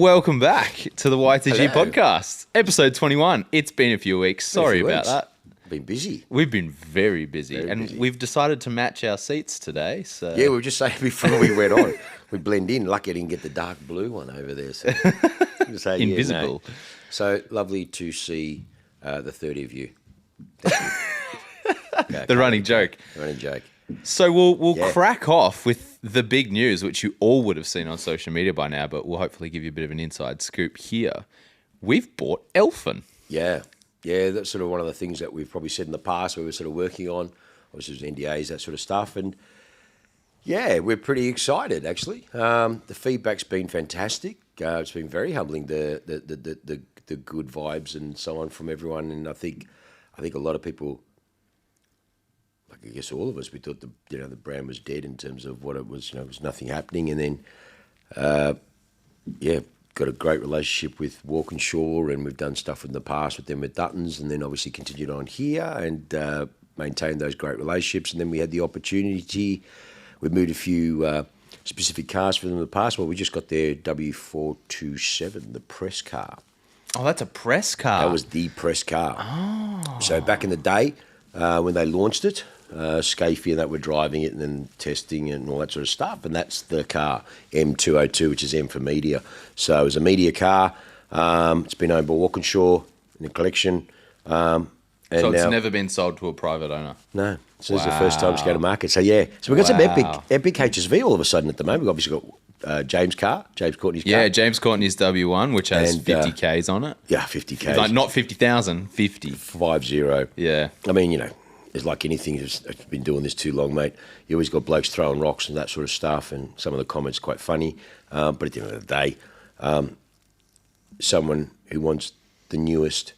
welcome back to the YTG Hello. podcast, episode 21. It's been a few weeks. Sorry about that. Been busy. We've been very busy, Very and busy. we've decided to match our seats today. So Yeah, we were just saying before we went on, we blend in. Lucky I didn't get the dark blue one over there. So say, yeah, invisible. no. So lovely to see the 30 of you. Okay, The running joke. running joke. So we'll Yeah. crack off with the big news, which you all would have seen on social media by now, but we'll hopefully give you a bit of an inside scoop here. We've bought Elfin. Yeah, yeah, that's sort of one of the things that we've probably said in the past we were sort of working on. Obviously, it was NDAs, that sort of stuff, and yeah, we're pretty excited actually. The feedback's been fantastic. It's been very humbling, the good vibes and so on from everyone, and I think a lot of people, like I guess all of us, we thought the brand was dead in terms of what it was. There was nothing happening, and then got a great relationship with Walkinshaw, and we've done stuff in the past with them with Duttons, and then obviously continued on here and maintained those great relationships. And then we had the opportunity. We moved a few specific cars for them in the past. Well, we just got their W427, the press car. Oh, that's a press car. That was the press car. Oh. So back in the day when they launched it, Scafie and that were driving it and then testing it and all that sort of stuff. And that's the car, M202, which is M for media. So it was a media car. It's been owned by Walkinshaw in the collection. So it's never been sold to a private owner. No. So this is the first time it's going to market. So yeah. So we've got some epic HSV all of a sudden at the moment. We've obviously got James Courtney's car. Yeah, James Courtney's W1, which has And, 50 Ks on it. Yeah, 50 Ks. Like not 50,000, 50. 50. Yeah. I mean, it's like anything. I've been doing this too long, mate. You always got blokes throwing rocks and that sort of stuff, and some of the comments quite funny. But at the end of the day, someone who wants the newest,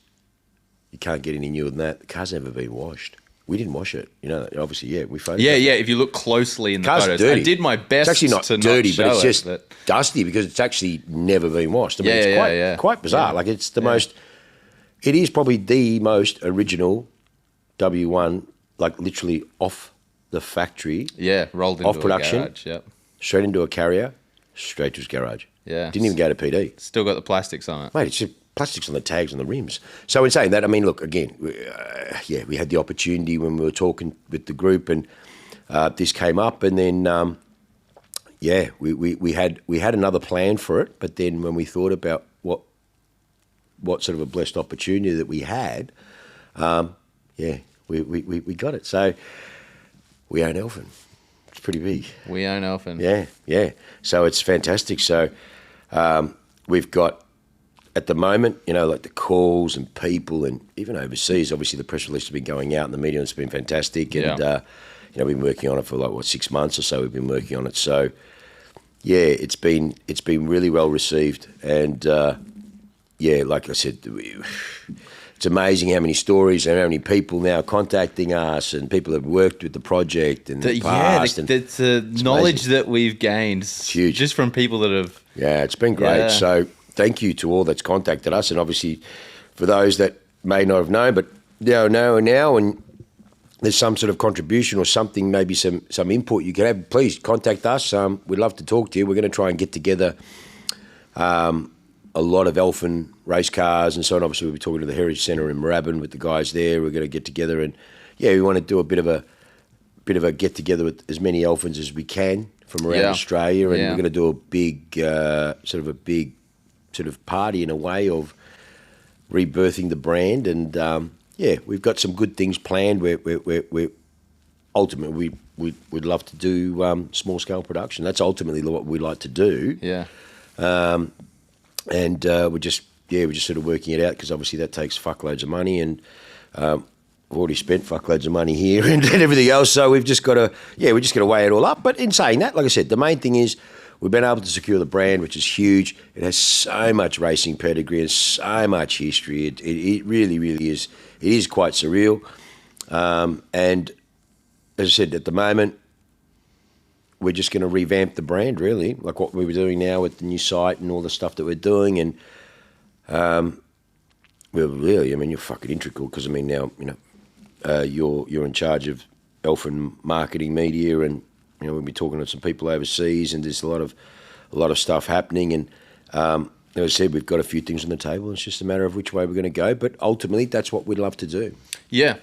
you can't get any newer than that. The car's never been washed. We didn't wash it. Obviously, yeah, we photographed Yeah. If you look closely in the Car's photos, dirty. I did my best. It's actually not to dirty, not but it's show just it, dusty because it's actually never been washed. I mean, it's quite bizarre. Yeah. Like it's the most. It is probably the most original W1, like literally off the factory. Yeah, rolled into off production. a garage. Yep. Straight into a carrier, straight to his garage. Yeah. Didn't even go to PD. Still got the plastics on it. Mate, it's just plastics on the tags on the rims. So in saying that, I mean, look, again, we had the opportunity when we were talking with the group and this came up and then, we had another plan for it. But then when we thought about what sort of a blessed opportunity that we had, we got it. So we own Elfin. It's pretty big. We own Elfin. Yeah. So it's fantastic. So we've got, at the moment, like the calls and people and even overseas, obviously the press release has been going out and the media has been fantastic. And, we've been working on it for 6 months or so we've been working on it. So, yeah, it's been really well received. And, like I said, it's amazing how many stories and how many people now contacting us and people have worked with the project in the past. The knowledge that we've gained huge. Just from people that have... Yeah, it's been great. Yeah. So thank you to all that's contacted us. And obviously for those that may not have known, but know now and there's some sort of contribution or something, maybe some input you can have, please contact us. We'd love to talk to you. We're going to try and get together a lot of Elfin race cars and so on. Obviously, we'll be talking to the Heritage Centre in Moorabbin with the guys there. We're going to get together and, we want to do a bit of a get together with as many Elfins as we can from around Australia, and we're going to do a big sort of party in a way of rebirthing the brand. And we've got some good things planned. We're ultimately we'd love to do small scale production. That's ultimately what we'd like to do. Yeah. And we're just sort of working it out because obviously that takes fuckloads of money, and we've already spent fuckloads of money here and everything else. So we've just got to weigh it all up. But in saying that, like I said, the main thing is we've been able to secure the brand, which is huge. It has so much racing pedigree and so much history. It really, really is. It is quite surreal. And as I said, at the moment, we're just going to revamp the brand, really, like what we were doing now with the new site and all the stuff that we're doing. And you're fucking integral because now, you're in charge of Elfin marketing media, and we'll be talking to some people overseas, and there's a lot of stuff happening. And as I said, we've got a few things on the table. It's just a matter of which way we're going to go. But ultimately, that's what we'd love to do. Yeah,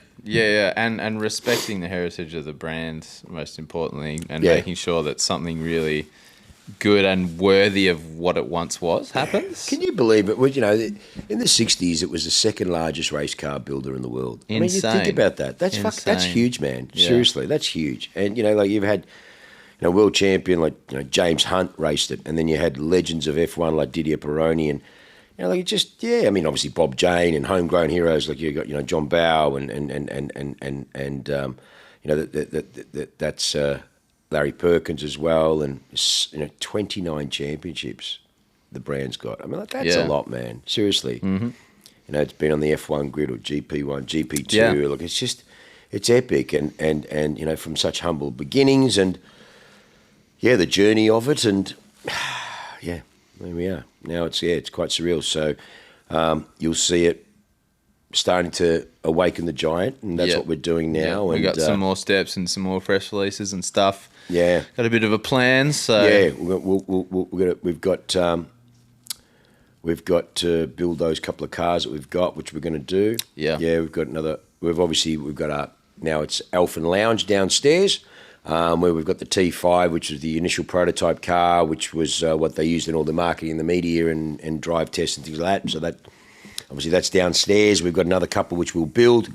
and respecting the heritage of the brand, most importantly, and making sure that something really good and worthy of what it once was happens. Can you believe it? Well, you know, in the 60s, it was the second largest race car builder in the world. Insane. I mean, you think about that. That's huge, man. Yeah. Seriously, that's huge. And, you know, like you've had, you know, world champion like, you know, James Hunt raced it. And then you had legends of F1 like Didier Pironi and, you know, like I mean, obviously Bob Jane and homegrown heroes like you got, you know, John Bowe and you know, that's Larry Perkins as well, and you know, 29 championships the brand's got. I mean, like, that's a lot, man. Seriously, you know, it's been on the F1 grid or GP1, GP2. Yeah. Look, it's epic, and you know, from such humble beginnings, and the journey of it, and there we are. Now it's quite surreal. So you'll see it starting to awaken the giant, and that's what we're doing now. We and got some more steps and some more fresh releases and stuff. Yeah, got a bit of a plan. So we've got to build those couple of cars that we've got, which we're going to do. Yeah, we've got another. We've got now it's Elfin Lounge downstairs, where we've got the T5, which is the initial prototype car, which was what they used in all the marketing and the media and drive tests and things like that. So that obviously that's downstairs. We've got another couple which we'll build.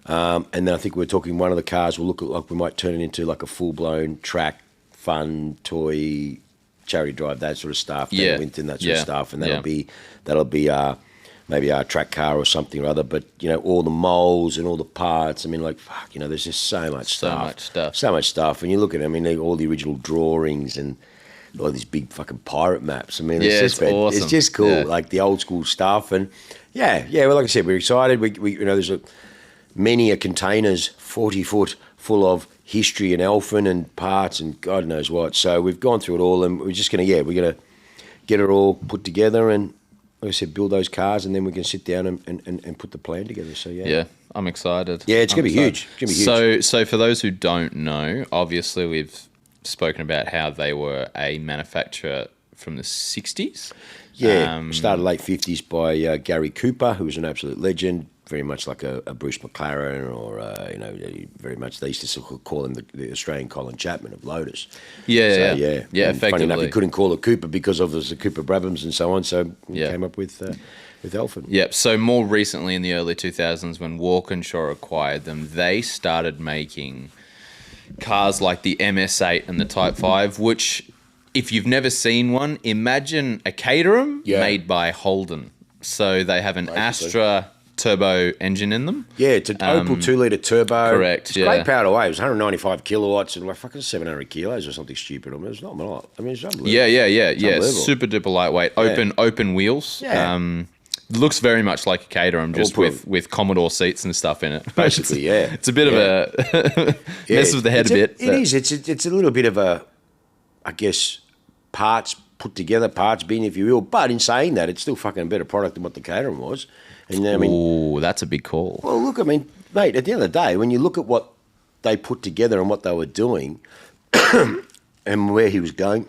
And then I think we're talking one of the cars will look like we might turn it into like a full-blown track, fun, toy, charity drive, that sort of stuff. Winton, that sort of stuff. And that'll be maybe our track car or something or other. But, you know, all the molds and all the parts. I mean, like, fuck, you know, there's just so much stuff. So much stuff. And you look at it, I mean, all the original drawings and all these big fucking pirate maps. I mean, it's awesome. It's just cool, like the old school stuff. And, well, like I said, we're excited. We you know, there's many a containers 40 foot full of history and Elfin and parts and God knows what. So we've gone through it all, and we're just going to, we're going to get it all put together and, like I said, build those cars, and then we can sit down and put the plan together. So, yeah, I'm excited. Yeah, it's going to be huge. It's going to be huge. So for those who don't know, obviously we've spoken about how they were a manufacturer from the 60s. Yeah, started late 50s by Gary Cooper, who was an absolute legend, very much like a Bruce McLaren or, you know, very much they used to sort of call him the Australian Colin Chapman of Lotus. Yeah. Effectively. Funny enough, he couldn't call it Cooper because of the Cooper Brabhams and so on, so he came up with Elfin. Yep, so more recently in the early 2000s when Walkinshaw acquired them, they started making cars like the MS8 and the Type 5, which, if you've never seen one, imagine a Caterham made by Holden. So they have an Astra turbo engine in them. Yeah, it's an Opel 2-litre turbo. Correct, it's great power to weight. It was 195 kilowatts and like fucking 700 kilos or something stupid. I mean, it's not a lot. I mean, it's unbelievable. Yeah. Super duper lightweight. Open wheels. Yeah. Looks very much like a Caterham, just with Commodore seats and stuff in it. Basically, It's a bit of a mess with the head a bit. It is. It's a little bit of a, I guess, parts put together, parts bin, if you will. But in saying that, it's still fucking a better product than what the Caterham was. And I mean, ooh, that's a big call. Well, look, I mean, mate, at the end of the day, when you look at what they put together and what they were doing, and where he was going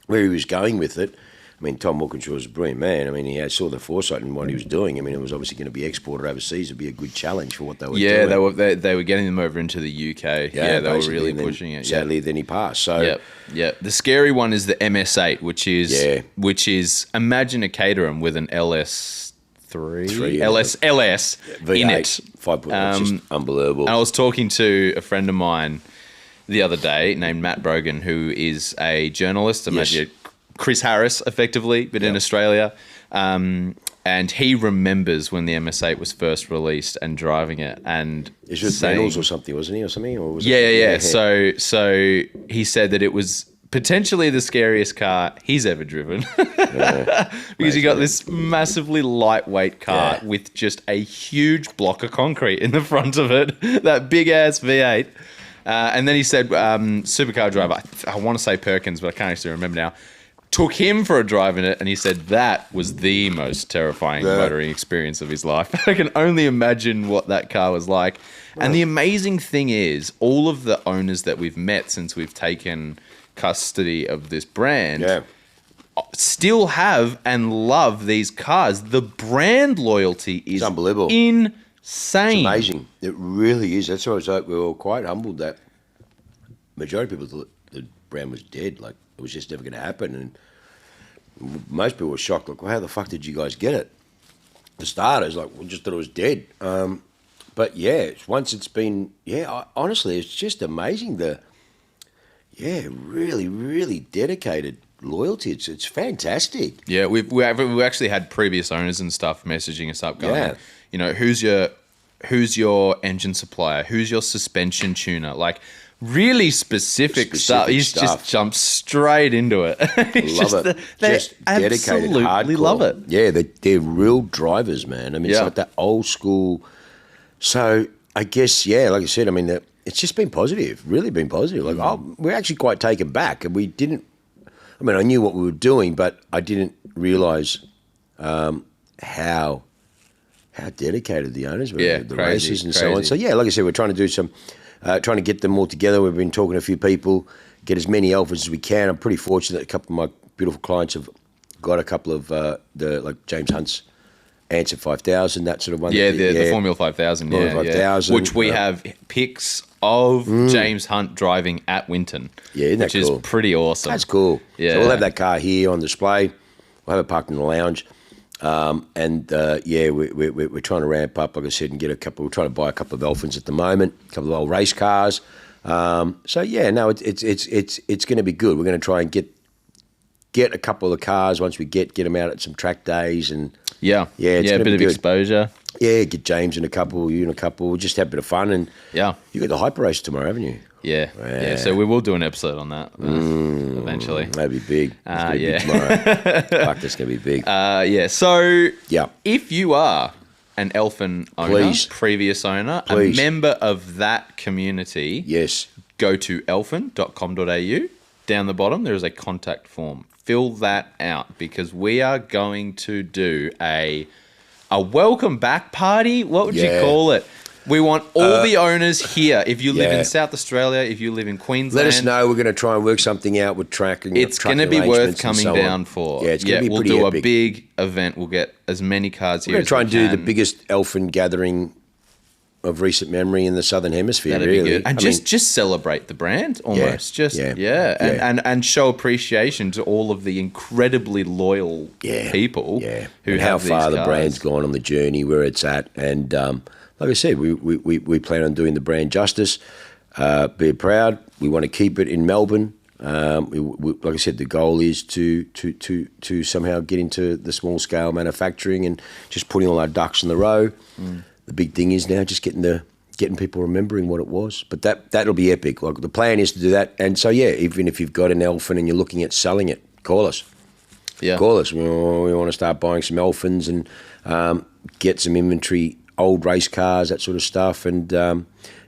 with it, I mean, Tom Walkinshaw was a brilliant man. I mean, he saw the foresight in what he was doing. I mean, it was obviously going to be exported overseas. It'd be a good challenge for what they were doing. Yeah, they were getting them over into the UK. Yeah, they were really pushing it. Sadly, then he passed. So Yep. The scary one is the MS8, which is imagine a Caterham with an LS3 LS V8, in it. 5.1, it's just unbelievable. And I was talking to a friend of mine the other day named Matt Brogan, who is a journalist. Imagine Chris Harris, effectively, but in Australia. And he remembers when the MS8 was first released and driving it. And it was Reynolds or something, wasn't he? Or something? Or was yeah. So he said that it was potentially the scariest car he's ever driven. Because you got this massively lightweight car with just a huge block of concrete in the front of it, that big-ass V8. And then he said supercar driver, I want to say Perkins, but I can't actually remember now, took him for a drive in it, and he said that was the most terrifying motoring experience of his life. I can only imagine what that car was like. Right. And the amazing thing is, all of the owners that we've met since we've taken custody of this brand still have and love these cars. The brand loyalty is It's unbelievable. insane. It's amazing. It really is. That's why I was like, we were quite humbled that majority of people thought the brand was dead. Like, it was just never going to happen. And most people were shocked. Like, well, how the fuck did you guys get it? The starters, like, we just thought it was dead. But yeah, once it's been, honestly, it's just amazing. Really, really dedicated loyalty. It's fantastic. Yeah, we actually had previous owners and stuff messaging us up going, who's your engine supplier? Who's your suspension tuner? Like, really specific stuff. He's just jumped straight into it. Love it. They just dedicated, absolutely hardcore. love it. Yeah, they're real drivers, man. I mean, it's like that old school. So I guess, like I said, I mean, it's just been positive, really been positive. Like, we're actually quite taken back, and we didn't. I mean, I knew what we were doing, but I didn't realise how dedicated the owners were, the races and so on. So yeah, like I said, we're trying to do some. Trying to get them all together. We've been talking to a few people, get as many Elfins as we can. I'm pretty fortunate that a couple of my beautiful clients have got a couple of like James Hunt's Answer 5000, that sort of one. The Formula 5000, Formula 5000, which we have pics of James Hunt driving at Winton. Yeah, isn't that which cool? is pretty awesome. That's cool. Yeah. So we'll have that car here on display. We'll have it parked in the lounge. We're trying to ramp up, like I said, and get a couple. We're trying to buy a couple of Elfins at the moment, a couple of old race cars. It's going to be good. We're going to try and get a couple of the cars once we get them out at some track days and a bit of good. exposure. Yeah, get James in a couple, you in a couple. We'll just have a bit of fun and you got the hyper race tomorrow, haven't you? Yeah. So we will do an episode on that eventually. That'd be big. It's gonna be big tomorrow. Fuck, that's going to be big. So if you are an Elfin owner, previous owner, a member of that community, go to elfin.com.au. Down the bottom, there is a contact form. Fill that out because we are going to do a welcome back party. What would you call it? We want all the owners here. If you live in South Australia, if you live in Queensland, let us know. We're going to try and work something out with tracking. It's going to be worth coming down for. Yeah, it's going to be pretty We'll do epic. A big event. We'll get as many cars here. We're going to try and do the biggest Elfin gathering of recent memory in the Southern Hemisphere. That'd really, be good. And just celebrate the brand almost. And show appreciation to all of the incredibly loyal people who how have these far the cars. brand's gone on the journey, where it's at, and like I said, we plan on doing the brand justice. Be proud. We want to keep it in Melbourne. Like I said, the goal is to somehow get into the small scale manufacturing and just putting all our ducks in the row. The big thing is now just getting people remembering what it was. But that'll be epic. Like the plan is to do that. And so even if you've got an Elfin and you're looking at selling it, call us. Yeah, call us. We want to start buying some Elfins and get some inventory, old race cars, that sort of stuff. And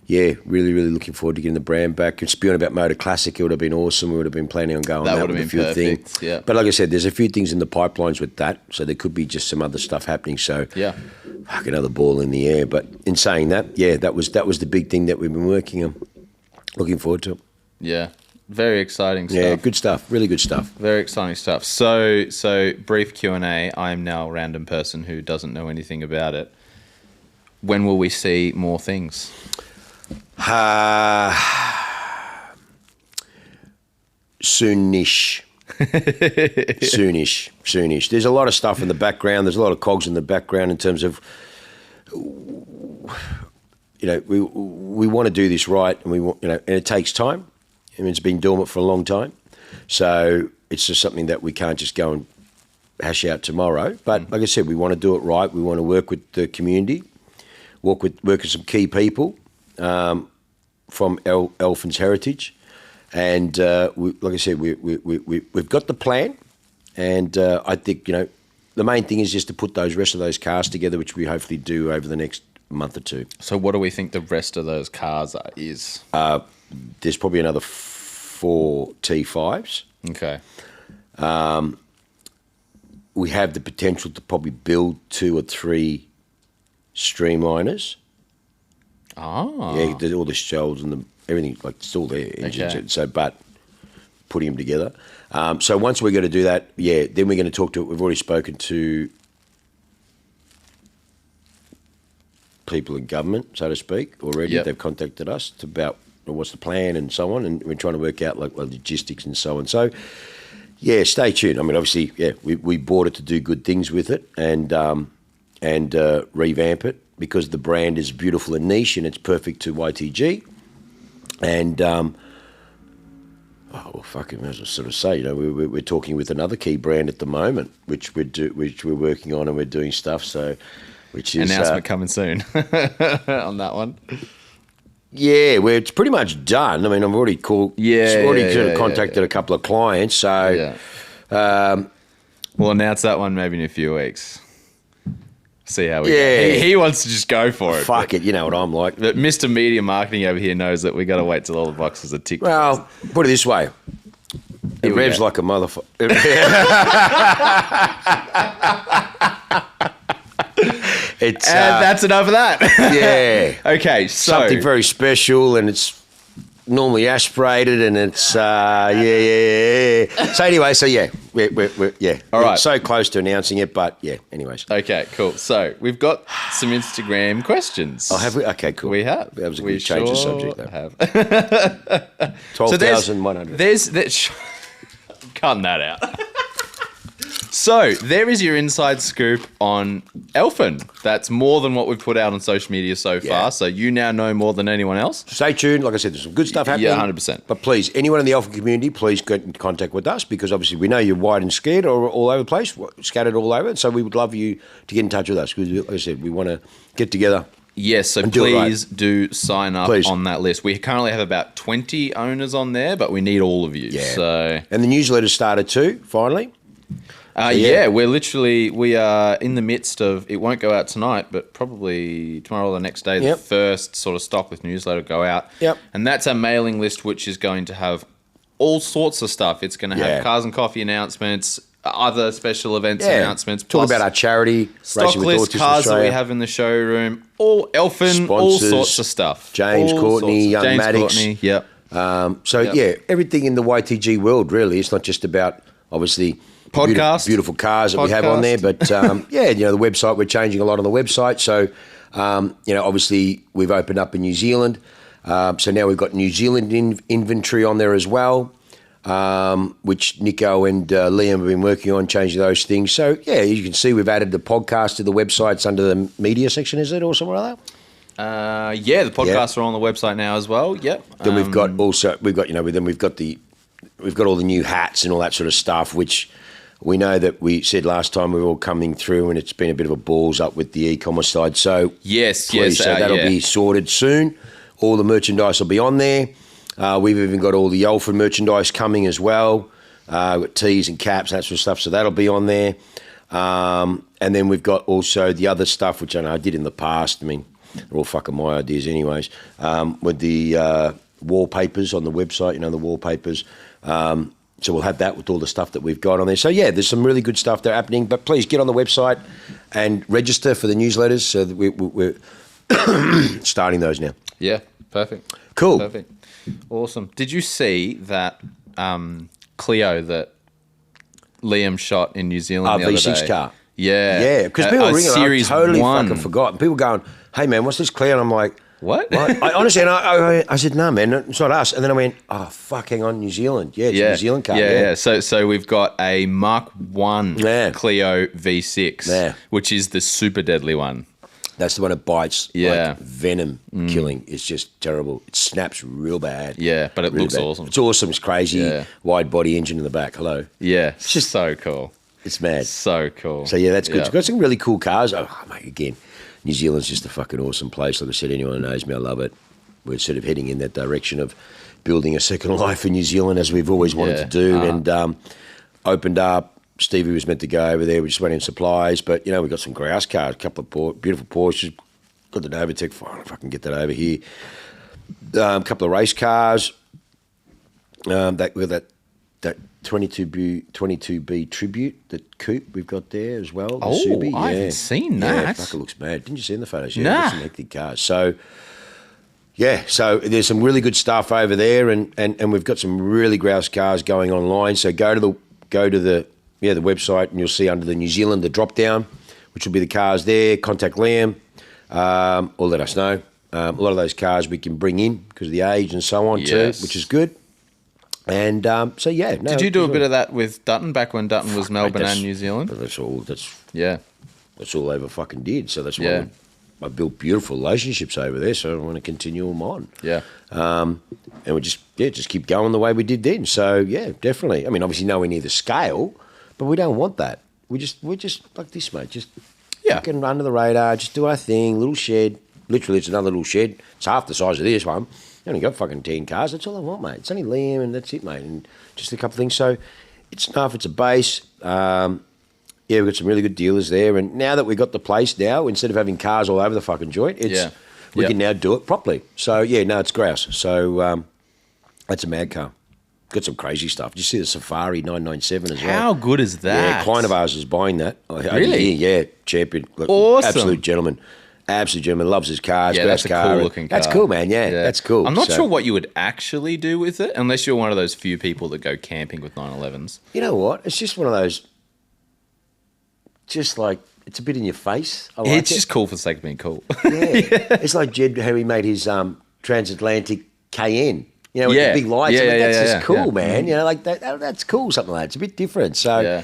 really, really looking forward to getting the brand back. And spewing about Motor Classic, it would have been awesome. We would have been planning on going that would have been a few perfect. things. Yeah. But like I said, there's a few things in the pipelines with that, so there could be just some other stuff happening. So fuck, another ball in the air. But in saying that, that was the big thing that we've been working on. Looking forward to it. Yeah. Very exciting stuff. Yeah, good stuff. Really good stuff. Very exciting stuff. So brief Q&A. I am now a random person who doesn't know anything about it. When will we see more things? Soonish. Soonish. There's a lot of stuff in the background. There's a lot of cogs in the background in terms of, we want to do this right, and we want, and it takes time. I mean, it's been dormant for a long time, so it's just something that we can't just go and hash out tomorrow. But like I said, we want to do it right. We want to work with the community, work with some key people from Elfin's heritage, and like I said, we've got the plan, and I think the main thing is just to put those rest of those cars together, which we hopefully do over the next month or two. So what do we think the rest of those cars is? There's probably another 4 T5s. Okay. We have the potential to probably build 2 or 3 streamliners. Oh. Yeah, there's all the shells and everything, like, it's all there. Engines. Okay. So, but putting them together. So once we're going to do that, then we're going to talk to. We've already spoken to people in government, so to speak, already. Yep. They've contacted us about what's the plan and so on, and we're trying to work out like logistics and so on. So, yeah, stay tuned. I mean, obviously, we bought it to do good things with it and revamp it because the brand is beautiful and niche and it's perfect to YTG. And fucking, as I sort of say, we're talking with another key brand at the moment, which we're working on and we're doing stuff. So, which is announcement coming soon on that one. Yeah, it's pretty much done. I mean, I've already contacted a couple of clients. So, we'll announce that one maybe in a few weeks. See how we go. He wants to just go for it. Fuck it, you know what I'm like. But Mr. Media Marketing over here knows that we got to wait till all the boxes are ticked. Well, put it this way. It revs like a motherfucker. That's enough of that. Yeah. Okay, so something very special, and it's normally aspirated, and it's So anyway, we're all right. So close to announcing it, but anyways. Okay, cool. So we've got some Instagram questions. Oh, have we? Okay, cool. We have. That was a good change of subject, though. Have 12,100. Cutting that out. So there is your inside scoop on Elfin. That's more than what we've put out on social media so far. So you now know more than anyone else. Stay tuned. Like I said, there's some good stuff happening. Yeah, 100%. But please, anyone in the Elfin community, please get in contact with us because obviously we know you're wide and scared or all over the place, scattered all over. So we would love you to get in touch with us because, like I said, we want to get together. Yes, so please do sign up on that list. We currently have about 20 owners on there, but we need all of you. Yeah. So. And the newsletter started too, finally. We are in the midst of, it won't go out tonight, but probably tomorrow or the next day, the first sort of stock with newsletter go out. Yep. And that's our mailing list, which is going to have all sorts of stuff. It's going to have Cars and Coffee announcements, other special events announcements. Talk about our charity, stock Racing with list, Autism cars Australia. that we have in the showroom, all Elfin, all sorts of stuff. James Courtney, Young Maddox. Yep. Everything in the YTG world, really. It's not just about, obviously, podcast, beautiful cars that we have on there, but the website, we're changing a lot on the website. So, obviously we've opened up in New Zealand. So now we've got New Zealand inventory on there as well, which Nico and Liam have been working on changing those things. So you can see we've added the podcast to the website. It's under the media section, is it, or somewhere like that? The podcasts are on the website now as well. Yep. Then we've got all the new hats and all that sort of stuff, which we know that we said last time we were all coming through, and it's been a bit of a balls up with the e-commerce side. So that'll be sorted soon. All the merchandise will be on there. We've even got all the Elfin merchandise coming as well. We've got tees and caps, that sort of stuff. So that'll be on there. And then we've got also the other stuff, which I know I did in the past. I mean, they're all fucking my ideas anyways. With the wallpapers on the website, the wallpapers. So we'll have that with all the stuff that we've got on there. So, there's some really good stuff there happening. But please get on the website and register for the newsletters so that we're starting those now. Yeah, perfect. Cool. Perfect. Awesome. Did you see that Clio that Liam shot in New Zealand the other V6 day? car. Yeah. Yeah, because people ringing, Series I totally 1. fucking forgot. And people going, hey, man, what's this Clio? And I'm like... What? I honestly, and I said, no, man, it's not us. And then I went, oh, fuck, hang on, New Zealand. Yeah, it's a New Zealand car. Yeah. So we've got a Mark 1 Clio V6, which is the super deadly one. That's the one that bites like venom killing. It's just terrible. It snaps real bad. Yeah, but it really looks bad. awesome. It's awesome. It's crazy. Wide body engine in the back. Hello. Yeah, it's just so cool. It's mad. So cool. So, that's good. We've got some really cool cars. Oh, mate, again, New Zealand's just a fucking awesome place. Like I said, anyone who knows me, I love it. We're sort of heading in that direction of building a second life in New Zealand, as we've always wanted to do. And opened up. Stevie was meant to go over there. We just went in supplies. But, we've got some grouse cars, a couple of beautiful Porsches. Got the Novatec. Fine, if I can get that over here. A couple of race cars. That 22B Tribute, that coupe we've got there as well. The Subi. I haven't seen that. Yeah, fuck, it looks mad. Didn't you see in the photos? Yeah, nah. some hectic cars. So, Yeah, so there's some really good stuff over there, and we've got some really grouse cars going online. So go to the website, and you'll see under the New Zealand the drop down, which will be the cars there. Contact Liam, or let us know. A lot of those cars we can bring in because of the age and so on too, which is good. And so yeah, did you do a bit of that with Dutton back when Dutton was Melbourne and New Zealand? That's all they ever fucking did. So that's why I built beautiful relationships over there. So I want to continue them on. Yeah. And we just keep going the way we did then. So yeah, definitely. I mean, obviously nowhere near the scale, but we don't want that. We're just like this, mate. Just fucking under the radar. Just do our thing. Little shed. Literally, it's another little shed. It's half the size of this one. You only got fucking 10 cars. That's all I want, mate. It's only Liam and that's it, mate. And just a couple of things. So it's enough. It's a base. We've got some really good dealers there. And now that we've got the place now, instead of having cars all over the fucking joint, we can now do it properly. So, it's grouse. So that's a mad car. Got some crazy stuff. Did you see the Safari 997 as well? How good is that? Yeah, a client of ours is buying that. Really? Yeah, champion. Look, awesome. Absolute gentleman. Absolute gentleman. Loves his cars. Yeah, that's a cool looking car. That's cool, man. Yeah, that's cool. I'm not sure what you would actually do with it unless you're one of those few people that go camping with 911s. You know what? It's just one of those, just like, it's a bit in your face. It's just cool for the sake of being cool. Yeah. It's like Jed, how he made his transatlantic Cayenne. You know, with the big lights. That's just cool, man. You know, like that's cool, something like that. It's a bit different. So,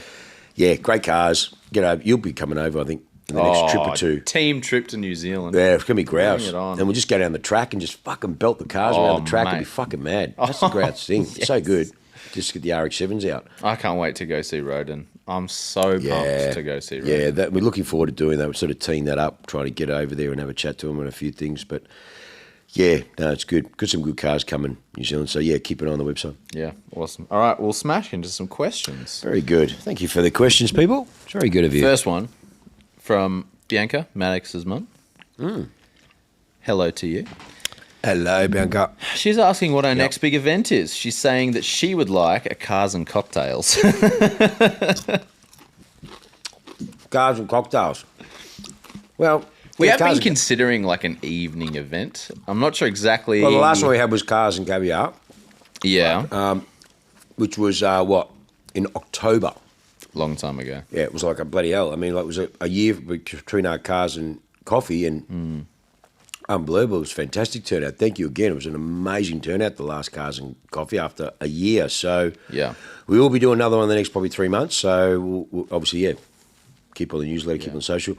great cars. You'll be coming over, I think, in the next trip or two. Team trip to New Zealand. Yeah, it's going to be grouse. And we'll just go down the track and just fucking belt the cars around the track. It'll be fucking mad. That's the grouse thing. Yes. So good. Just get the RX-7s out. I can't wait to go see Roden. I'm so pumped to go see Roden. Yeah, we're looking forward to doing that. We're sort of teeing that up, trying to get over there and have a chat to him on a few things. But it's good. Got some good cars coming, New Zealand. So keep it on the website. Yeah, awesome. All right, we'll smash into some questions. Very good. Thank you for the questions, people. It's very good of you. First one from Bianca, Maddox's mum. Hello to you. Hello, Bianca. She's asking what our next big event is. She's saying that she would like a cars and cocktails. Cars and cocktails. Well, we have been considering like an evening event. I'm not sure exactly. Well, the last one we had was cars and caviar. Yeah. Which was, in October. Long time ago. Yeah, it was like a bloody hell. I mean, like it was a year between our cars and coffee, and unbelievable. It was a fantastic turnout. Thank you again. It was an amazing turnout, the last cars and coffee, after a year. So we will be doing another one in the next probably 3 months. So we'll obviously, keep on the newsletter, keep on social.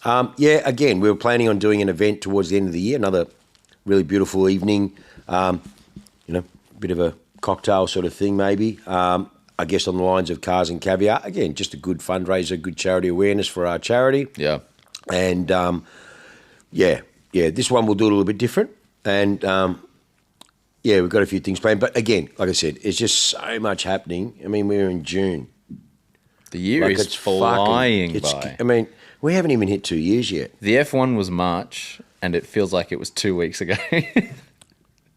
Again, we were planning on doing an event towards the end of the year, another really beautiful evening, bit of a cocktail sort of thing maybe. I guess on the lines of cars and caviar. Again, just a good fundraiser, good charity awareness for our charity. Yeah. And, this one we'll do it a little bit different. And, we've got a few things planned. But again, like I said, it's just so much happening. I mean, we're in June. The year is flying by. I mean, we haven't even hit 2 years yet. The F1 was March, and it feels like it was 2 weeks ago.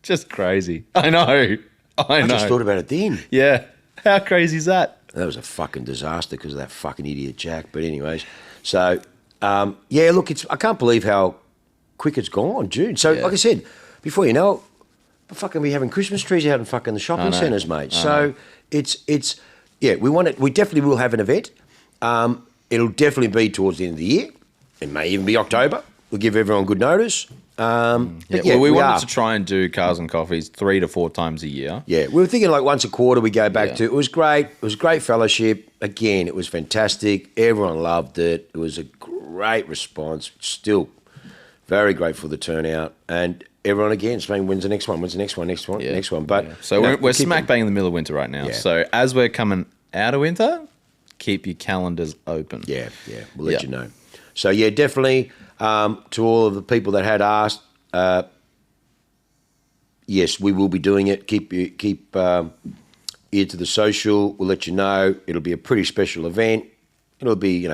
Just crazy. I know. I just thought about it then. Yeah. How crazy is that? That was a fucking disaster because of that fucking idiot Jack. But anyways, so, look, I can't believe how quick it's gone, June. So, like I said, before you know it, we're fucking be having Christmas trees out in fucking the shopping centres, mate. So it's we definitely will have an event. It'll definitely be towards the end of the year. It may even be October. We'll give everyone good notice. We wanted to try and do cars and coffees 3 to 4 times a year. Yeah, we were thinking like once a quarter we go back to. It was great. It was a great fellowship. Again, it was fantastic. Everyone loved it. It was a great response. Still very grateful for the turnout. And everyone again saying, when's the next one? When's the next one? Next one. But so we're smack bang in the middle of winter right now. Yeah. So as we're coming out of winter, keep your calendars open. Yeah. We'll let you know. So definitely. To all of the people that had asked, yes, we will be doing it. Keep ear to the social. We'll let you know. It'll be a pretty special event. It'll be,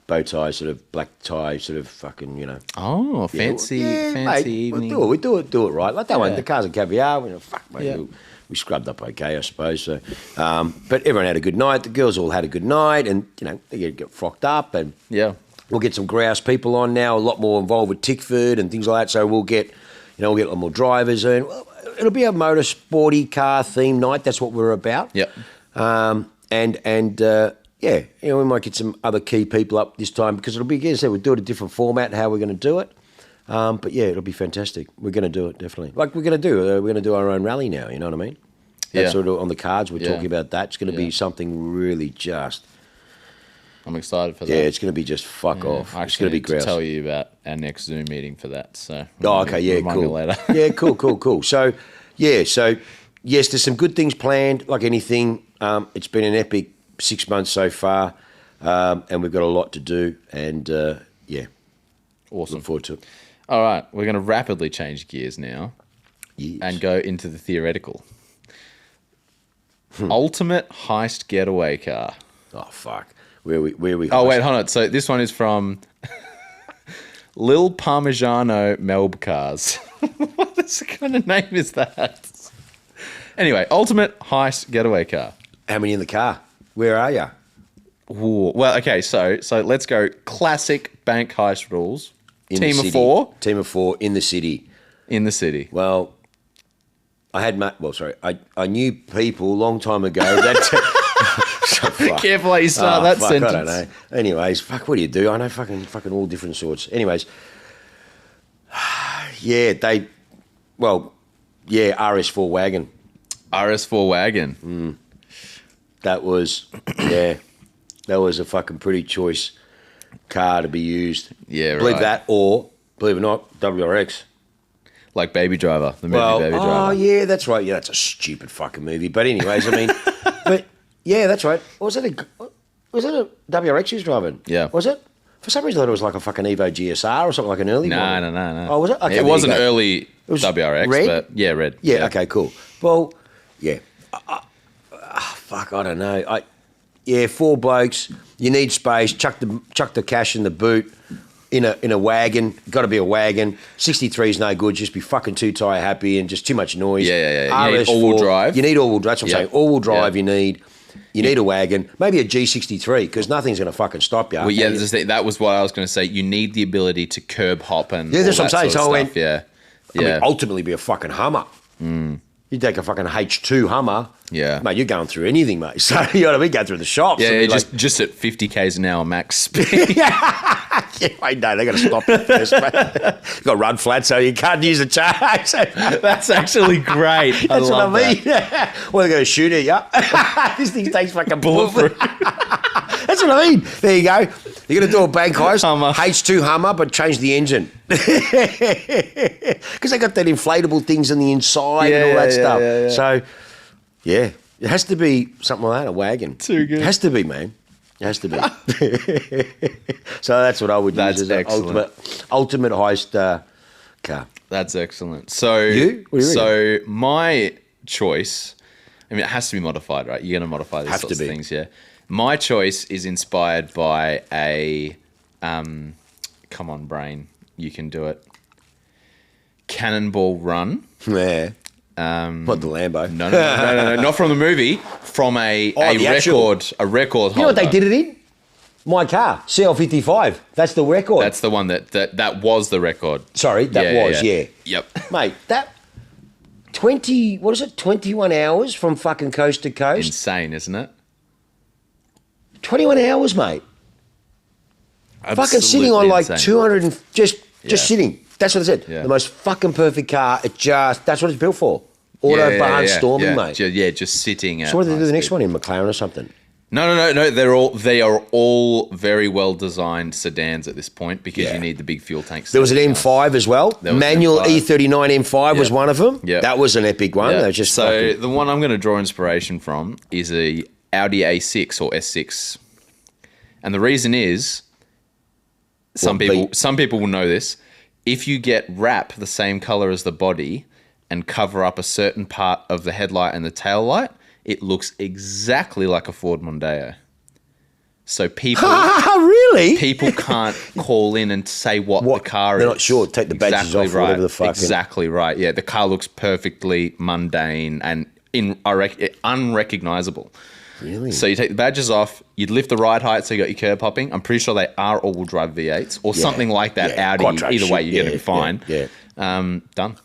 bow tie, sort of black tie, sort of fucking, Oh, fancy mate, evening. We'll do it right. Like that one, the cars and caviar. Mate, we scrubbed up okay, I suppose. So, but everyone had a good night. The girls all had a good night, and they get frocked up and We'll get some grouse people on now, a lot more involved with Tickford and things like that. So we'll get a lot more drivers in. Well, it'll be a motorsporty car theme night. That's what we're about. Yep. Yeah, we might get some other key people up this time because it'll be, as I said, we'll do it a different format, how we're going to do it. But yeah, it'll be fantastic. We're going to do it, definitely. Like we're going to do our own rally now, you know what I mean? That's sort of on the cards. We're talking about that. It's going to be something really just... I'm excited for that. Yeah, it's going to be just fuck off. I It's going to be grouse. tell you about our next Zoom meeting for that. So Okay, remind me cool. later. Yeah, cool. So yes, there's some good things planned. Like anything, it's been an epic 6 months so far, and we've got a lot to do. And Awesome. Look forward to it. All right, we're going to rapidly change gears now and go into the theoretical. Ultimate heist getaway car. Oh fuck. Where we? Oh wait, hold on. So this one is from Lil Parmigiano Melb Cars. What kind of name is that? Anyway, ultimate heist getaway car. How many in the car? Where are you? Ooh, well, okay, so let's go classic bank heist rules. Team of 4. Team of 4 in the city. In the city. Well, I knew people a long time ago that... Careful how you start that sentence. I don't know. Anyways, what do you do? I know fucking all different sorts. Anyways, RS4 wagon. RS4 wagon. That was a fucking pretty choice car to be used. Yeah, right. Believe that, or believe it or not, WRX. Like Baby Driver, the movie Baby Driver. Oh, yeah, that's right. Yeah, that's a stupid fucking movie. But anyways, I mean, but yeah, that's right. Was it a WRX he was driving? Yeah. Was it? For some reason, I thought it was like a fucking Evo GSR or something, like an early one. No. Oh, was it? Okay, it was an early WRX, red? but yeah, red. Yeah, okay, cool. Well, yeah. Fuck, I don't know. 4 blokes. You need space. Chuck the cash in the boot. In a wagon. Got to be a wagon. 63 is no good. Just be fucking too tire happy and just too much noise. Yeah. You need all-wheel drive. You need all-wheel drive. That's what I'm saying. All-wheel drive you need. You need a wagon. Maybe a G63 because nothing's going to fucking stop you. Well, yeah, that was what I was going to say. You need the ability to curb hop and that's what I'm saying. Sort of stuff. I mean, ultimately be a fucking Hummer. You take a fucking H2 Hummer. Yeah. Mate, you're going through anything, mate. So, you know what I mean? Go through the shops. Yeah, just at 50 k's an hour max speed. Wait, no, they're going to stop you first, mate. You've got to run flat so you can't use the charge. That's actually great. That's what I mean. Well, they're going to shoot at you. This thing takes fucking bulletproof. That's what I mean. There you go. You're going to do a bank heist, H2 Hummer, but change the engine. Because they got that inflatable things on the inside and all that stuff. Yeah. So, yeah, it has to be something like that, a wagon. Too good. It has to be, man. It has to be. So that's what I would use as an ultimate heist car. That's excellent. So, my choice, I mean, it has to be modified, right? You're going to modify these sorts of things, yeah. My choice is inspired by a, come on, brain, you can do it. Cannonball Run. Yeah. What, the Lambo? No, not from the movie. From a record holder. You know what they did it in? My car, CL55. That's the record. That's the one that was the record. Sorry, that was. Yep. Mate, that 21 hours from fucking coast to coast? Insane, isn't it? 21 hours, mate. Absolutely fucking sitting on like insane. 200 and just sitting. That's what I said. Yeah. The most fucking perfect car. That's what it's built for. Autobahn storming, mate. Just sitting. So what do they do the next one in McLaren or something? No. They are all very well designed sedans at this point because you need the big fuel tanks. There was an M5 as well. Manual E39 M5 was one of them. Yeah. That was an epic one. Yeah. Just the one I'm going to draw inspiration from is a Audi A6 or S6, and the reason is some people will know this. If you get wrap the same color as the body and cover up a certain part of the headlight and the tail light, it looks exactly like a Ford Mondeo. So people really? People can't call in and say what the car is. They're not sure. Take the badges off or whatever the fuck. Exactly right. Yeah, the car looks perfectly mundane and unrecognizable. Really? So you take the badges off, you'd lift the ride height so you got your curb hopping. I'm pretty sure they are all-wheel drive V8s or something like that. Audi. Quattro Either way, shit. you're going to be fine. Done.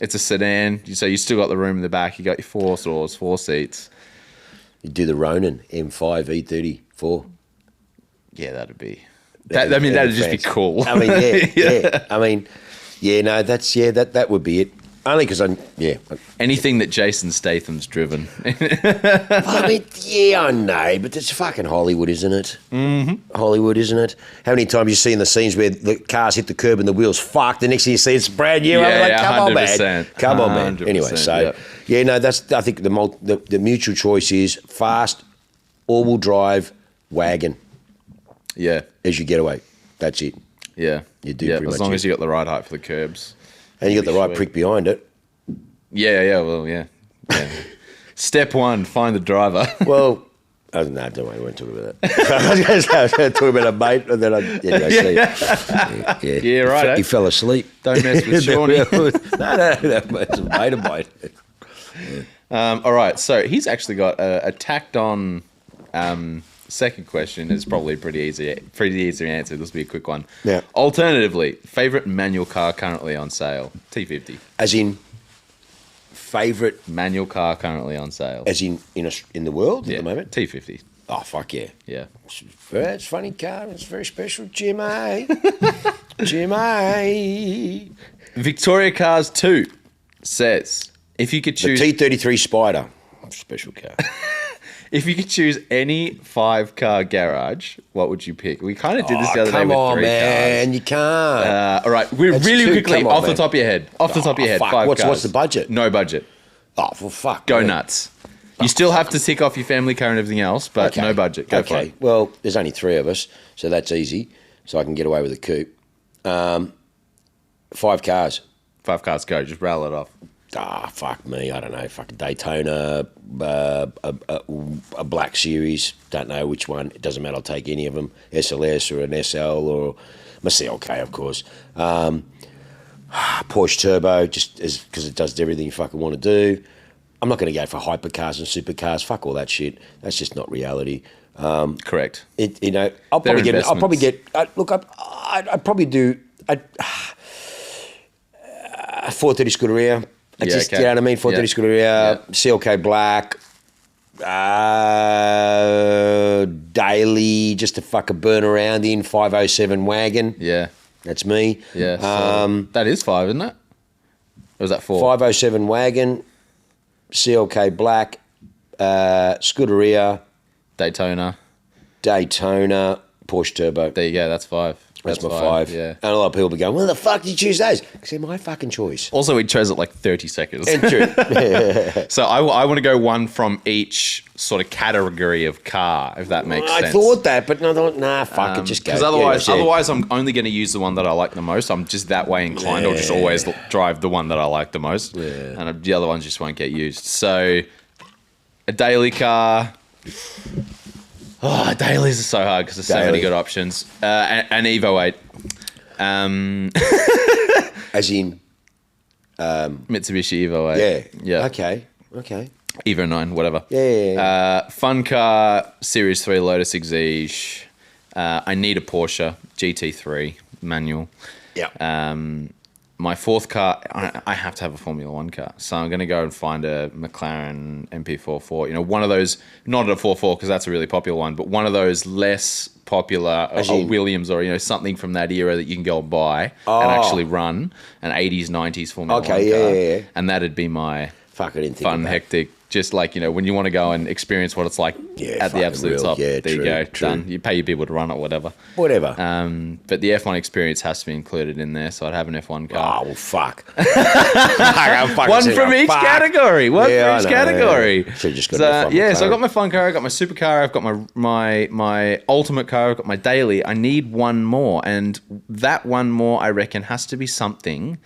It's a sedan. So you still got the room in the back. You got your 4 doors, 4 seats. You do the Ronin M5 E34. Yeah, that'd be... that'd just be cool. I mean, yeah. I mean, that would be it. Only because Anything that Jason Statham's driven. I mean, yeah, I know, but it's fucking Hollywood, isn't it? Mm-hmm. Hollywood, isn't it? How many times you see in the scenes where the cars hit the curb and the wheels fuck, the next thing you see it's brand new. I'm like, come on, man. Come on, man. Anyway, so, I think the mutual choice is fast, all-wheel drive, wagon. Yeah. As you get away. That's it. Yeah. You do pretty much as long as you got the right height for the curbs. And you got the right prick behind it. Yeah. Step 1, find the driver. Well, no, don't worry, we won't talk about that. I was going to talk about a mate, and then Yeah, right. He fell asleep. Don't mess with Shawnee. no, it's a mate of mine. All right, so he's actually got a tacked on second question. Is probably pretty easy answer. This will be a quick one. Yeah. Alternatively, favorite manual car currently on sale? T50. As in, favourite manual car currently on sale? As in the world at the moment? T50. Oh, fuck yeah. Yeah. It's a funny car. It's very special, Jimmy. Jimmy. Victoria Cars 2 says, if you could choose... The T33 Spider. Special car. If you could choose any 5-car garage, what would you pick? We kind of did this the other day with 3 cars. Come on, man. You can't. All right. Really quickly, off the top of your head. Off the top of your head, fuck. 5 cars. What's the budget? No budget. Oh, well, fuck. Go nuts. You still have to tick off your family car and everything else, but no budget. Go for it. Well, there's only 3 of us, so that's easy. So I can get away with a coupe. 5 cars. 5 cars, go. Just rattle it off. Fuck me. I don't know. Fucking Daytona, a Black Series. Don't know which one. It doesn't matter. I'll take any of them. SLS or an SL or my CLK, of course. Porsche Turbo, just because it does everything you fucking want to do. I'm not going to go for hypercars and supercars. Fuck all that shit. That's just not reality. Correct. I'll probably get. I'd probably do a 430 Scuderia. You know what I mean? 430 Scuderia, CLK Black, daily, just to fucking burn around in 507 wagon. Yeah. That's me. Yeah. So that is 5, isn't it? Or was that 4? 507 wagon, CLK Black, Scuderia, Daytona, Porsche Turbo. There you go. That's 5. That's my 5. Yeah. And a lot of people be going, well, the fuck did you choose those? Because they're my fucking choice. Also, we chose it like 30 seconds. And true. So I want to go one from each sort of category of car, if that makes sense. I thought that, but no, I thought, nah, fuck it, just go. Because otherwise I'm only going to use the one that I like the most. I'm just that way inclined. I'll just always drive the one that I like the most. Yeah. And the other ones just won't get used. So a daily car... Oh, dailies are so hard because there's so many good options. An Evo 8. As in? Mitsubishi Evo 8. Yeah. Okay. Evo 9, whatever. Yeah. Fun car, Series 3 Lotus Exige. I need a Porsche GT3 manual. Yeah. My 4th car, I have to have a Formula 1 car. So I'm going to go and find a McLaren MP44. One of those, not a 4.4 because that's a really popular one, but one of those less popular, a Williams or, something from that era that you can go and buy and actually run, an 80s, 90s Formula 1 car. Yeah. And that'd be my fun, hectic, just like, when you want to go and experience what it's like at the absolute top. Yeah, there you go, done. You pay your people to run it, whatever. But the F1 experience has to be included in there, so I'd have an F1 car. Oh, well, fuck. One from each category. One from each category. Yeah. Should've just got so I got my fun car, I got my super car, I've got my ultimate car, I've got my daily. I need one more, and that one more, I reckon, has to be something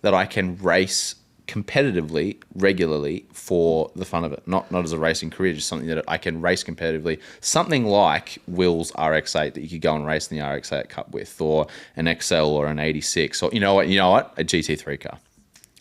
that I can race competitively, regularly, for the fun of it. Not as a racing career, just something that I can race competitively. Something like Will's RX-8 that you could go and race in the RX-8 Cup with, or an XL or an 86, or you know what? A GT3 car.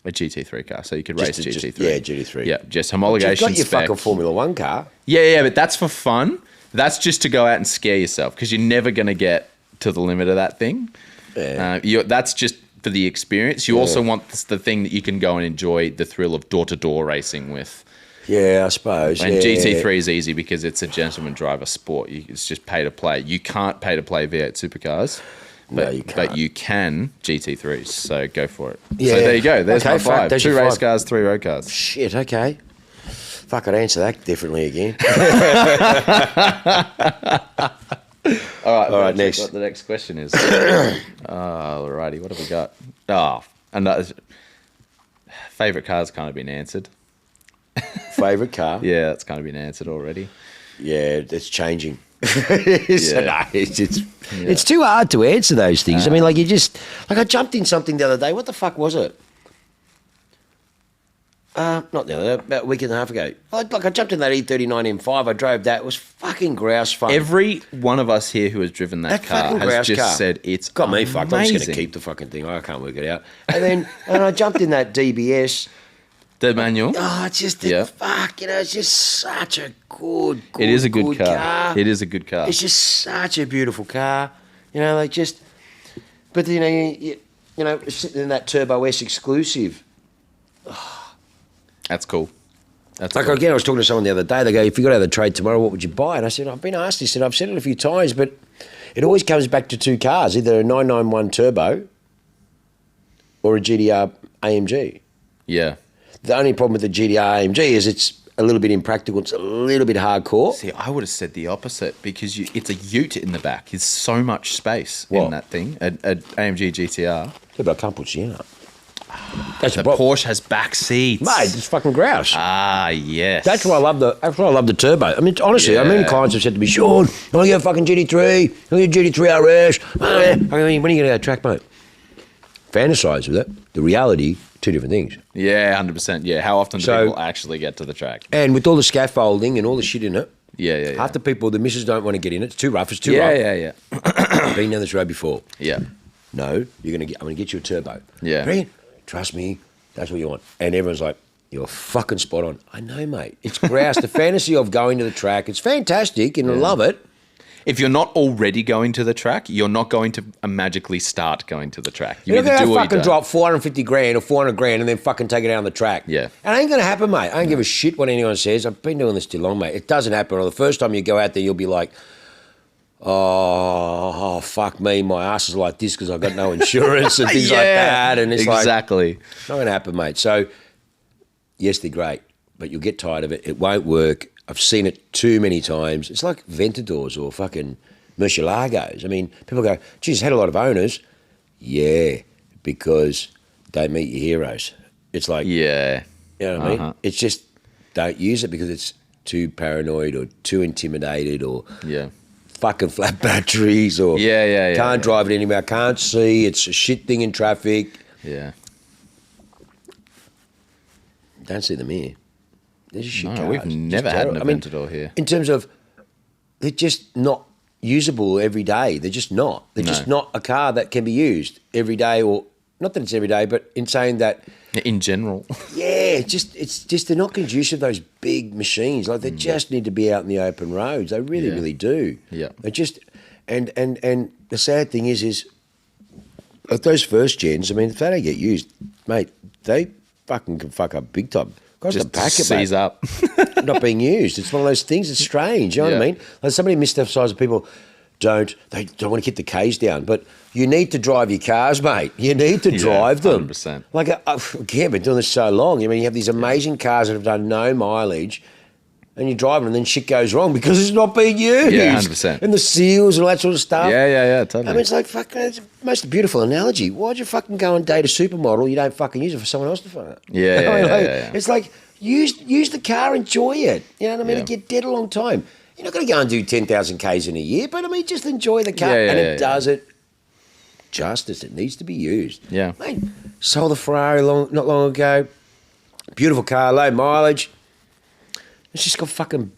A GT3 car, so you could race GT3. Yeah, GT3. Yeah, just homologation You've got your spec. fucking Formula 1 car. Yeah, but that's for fun. That's just to go out and scare yourself because you're never going to get to the limit of that thing. Yeah. That's just for the experience. You also want the thing that you can go and enjoy the thrill of door-to-door racing with. Yeah, I suppose. And yeah. GT3 is easy because it's a gentleman driver sport. It's just pay to play. You can't pay to play V8 supercars. No, you can't. But you can GT3s, so go for it. Yeah. So there you go. There's my five. there's 2 your race five. cars, 3 road cars. Shit, okay. Fuck, I'd answer that differently again. All right, next. What the next question is. Alrighty, what have we got? Another favourite car's kind of been answered. Favourite car? Yeah, it's kind of been answered already. Yeah, it's changing. It's too hard to answer those things. I mean, like I jumped in something the other day. What the fuck was it? Not the other day, about a week and a half ago. I jumped in that E39 M5. I drove that. It was fucking grouse fun. Every one of us here who has driven that car fucking has grouse just car said it's got me fucked. I'm just going to amazing. keep the fucking thing. I can't work it out. And then I jumped in that DBS. The manual. Oh, it's just fuck. It's just such a good. It is a good car. It is a good car. It's just such a beautiful car. But sitting in that Turbo S exclusive. That's cool. That's Like, cool. again, I was talking to someone the other day. They go, if you got out of the trade tomorrow, what would you buy? And I said, I've been asked this, and I've said it a few times, but it always comes back to 2 cars, either a 991 Turbo or a GDR AMG. Yeah. The only problem with the GDR AMG is it's a little bit impractical. It's a little bit hardcore. See, I would have said the opposite because it's a ute in the back. There's so much space in that thing. A AMG GTR. Yeah, but I can't put Sienna. That's The the problem. Porsche has back seats. Mate, it's fucking grouse. Ah, yes. That's why I love the turbo. I mean, honestly, I mean, clients have said to me, Sean, I want to get a fucking GT3, I want to get a GT3 RS. I mean, when are you going to get a track, mate? Fantasise with it. The reality, 2 different things. Yeah, 100%. Yeah, how often do people actually get to the track? And with all the scaffolding and all the shit in it, Yeah. half the people, the missus don't want to get in it. It's too rough. It's too rough. Yeah. Been down this road before. Yeah. No, I'm going to get you a turbo. Yeah. Brilliant. Trust me, that's what you want. And everyone's like, you're fucking spot on. I know, mate. It's grouse. The fantasy of going to the track, it's fantastic and I love it. If you're not already going to the track, you're not going to magically start going to the track. You're either not do going or to you fucking don't. drop 450 grand or 400 grand and then fucking take it out on the track. Yeah. And it ain't going to happen, mate. I don't give a shit what anyone says. I've been doing this too long, mate. It doesn't happen. Or the first time you go out there, you'll be like, oh fuck me, my ass is like this because I've got no insurance and things like that. And it's exactly. like, not going to happen, mate. So, yes, they're great, but you'll get tired of it. It won't work. I've seen it too many times. It's like Ventadors or fucking Murcielagos. I mean, people go, geez, had a lot of owners. Yeah, because don't meet your heroes. It's like, Yeah. you know what I mean? It's just don't use it because it's too paranoid or too intimidated or Yeah. fucking flat batteries or Yeah. can't drive it anywhere, can't see, it's a shit thing in traffic. Yeah. Don't see them here. They're just shit No, cars. we've Just never had an terrible. I mean, Aventador here. in terms of, they're just not usable every day. They're just not. They're just not a car that can be used every day, or not that it's every day, but in saying that, In general. yeah, it's just they're not conducive, those big machines. Like, they just need to be out in the open roads. They really, really do. Yeah. They just, and the sad thing is like those first gens, I mean, if they don't get used, mate, they fucking can fuck up big time. Cost Just a packet, seize mate. up. Not being used. It's one of those things. It's strange. You know what I Yeah. mean? Like, somebody mystifies people. They don't want to keep the K's down, but you need to drive your cars, mate. You need to drive them. 100%. Like, again, been doing this so long. I mean, you have these amazing cars that have done no mileage, and you drive them, and then shit goes wrong because it's not being used. Yeah, 100%. And the seals and all that sort of stuff. Yeah, totally. I mean, it's like fucking. It's the most beautiful analogy. Why'd you fucking go and date a supermodel? You don't fucking use it for someone else to fuck. Yeah, I mean, like, yeah. It's like use the car, enjoy it. You know what I mean? Yeah. It get dead a long time. You're not going to go and do 10,000 Ks in a year, but I mean, just enjoy the car, and it does it justice. It needs to be used. Yeah. Mate, sold a Ferrari not long ago. Beautiful car, low mileage. It's just got fucking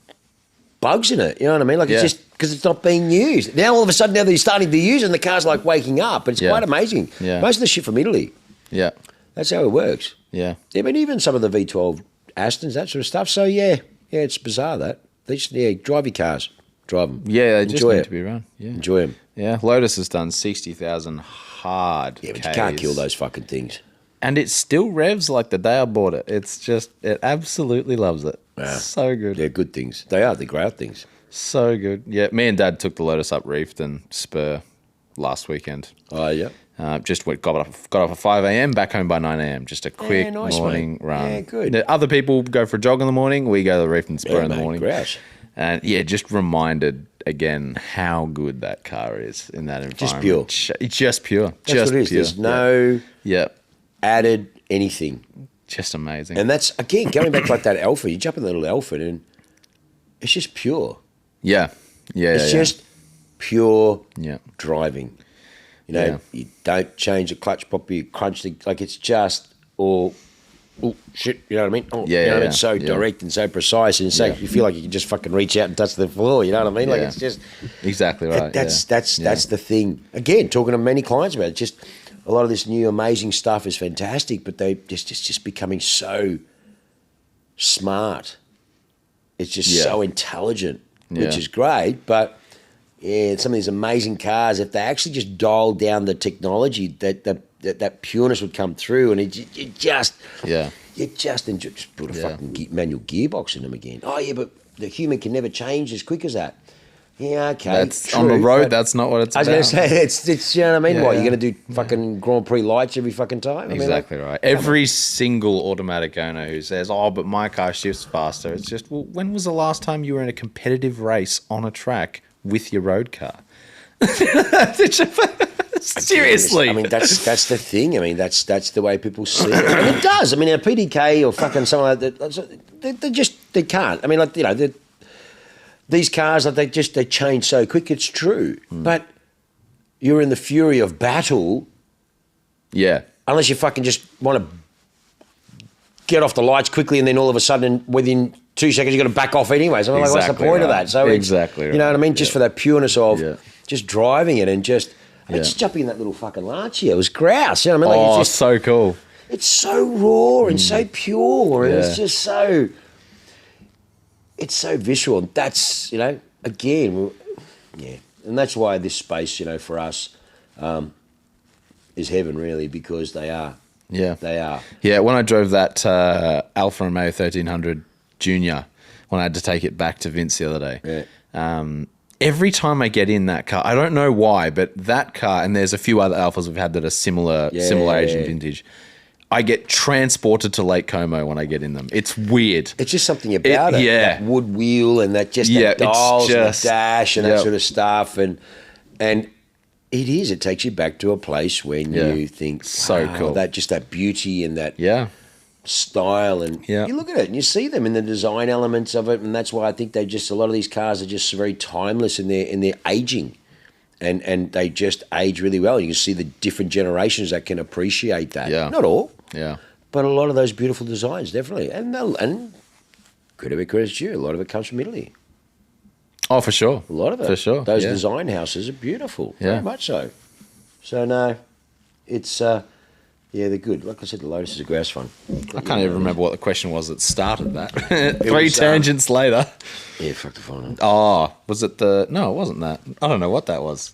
bugs in it. You know what I mean? Like, it's just because it's not being used. Now, all of a sudden, now they're starting to use it, and the car's like waking up. But it's quite amazing. Yeah. Most of the shit from Italy. Yeah. That's how it works. Yeah. I mean, even some of the V12 Astons, that sort of stuff. So, yeah, it's bizarre that. They just, drive your cars. Drive them. Yeah, they just need to be run. Yeah. Enjoy them. Yeah, Lotus has done 60,000 hard Yeah, but Ks. you can't kill those fucking things. And it still revs like the day I bought it. It's just, it absolutely loves it. Yeah. So good. They're good things. They are. They're great things. So good. Yeah, me and Dad took the Lotus up Reefed and Spur last weekend. Oh, yeah. Just got off at 5 a.m, back home by 9 a.m. Just a quick nice, morning mate. run. Yeah, good. Other people go for a jog in the morning. We go to the Reefed and Spur in the morning. Grouse. And yeah, just reminded again how good that car is in that environment. Just pure. It's just pure. That's just what it is. pure. There's no added anything. Just amazing. And that's, again, going back like that Elfin. You jump in the little Elfin and it's just pure. Yeah. It's just pure Yeah. driving. You know, you don't change the clutch properly, you crunch the, like it's just all, oh, shit, you know what I mean? Oh, Yeah, you know what I yeah, mean? So direct and so precise and so you feel like you can just fucking reach out and touch the floor, you know what I mean? Like it's just... Exactly right. That's the thing. Again, talking to many clients about it, just a lot of this new amazing stuff is fantastic, but they just becoming so smart. It's just so intelligent, which is great, but... Yeah, some of these amazing cars, if they actually just dialed down the technology, that pureness would come through, and you just enjoy, just put a fucking manual gearbox in them again. Oh yeah, but the human can never change as quick as that. Yeah, okay. That's true, on the road. That's not what it's about. I was going to say it's you know what I mean. Yeah, what you're going to do fucking Grand Prix lights every fucking time? Exactly right. Every single automatic owner who says, "Oh, but my car shifts faster," it's just, well, when was the last time you were in a competitive race on a track with your road car? Seriously. I mean, that's the thing. I mean, that's the way people see it. And it does. I mean, a PDK or fucking something like that, they can't. I mean, like, you know, these cars, like, they change so quick. It's true. But you're in the fury of battle. Yeah. Unless you fucking just want to get off the lights quickly and then all of a sudden within 2 seconds you've got to back off anyways. I'm like, what's the point of that? So exactly you know what I mean? Just for that pureness of just driving it and just just jumping in that little fucking Lancia. It was grouse. You know what I mean? Like, it's just so cool. It's so raw and so pure and it's just so... It's so visceral. And that's, you know, again, and that's why this space, you know, for us is heaven really, because they are. Yeah. They are. Yeah, when I drove that Alfa Romeo 1300 Junior, when I had to take it back to Vince the other day, every time I get in that car, I don't know why, but that car, and there's a few other Alphas we've had that are similar age and vintage, I get transported to Lake Como when I get in them. It's weird. It's just something about it. Yeah. That wood wheel and that just that dials and the dash and that sort of stuff. And it is. It takes you back to a place when you think, so cool. That beauty and that style. And you look at it and you see them in the design elements of it. And that's why I think a lot of these cars are just very timeless in their aging. And they just age really well. You can see the different generations that can appreciate that. Yeah. Not all. Yeah. But a lot of those beautiful designs, definitely. And credit's due. A lot of it comes from Italy. Oh, for sure. A lot of it. For sure. Those design houses are beautiful. Very much so. So, no, it's, they're good. Like I said, the Lotus is a grouse fun. I can't even remember what the question was that started that. Three tangents later. Yeah, fuck the phone. Oh, was it no, it wasn't that. I don't know what that was.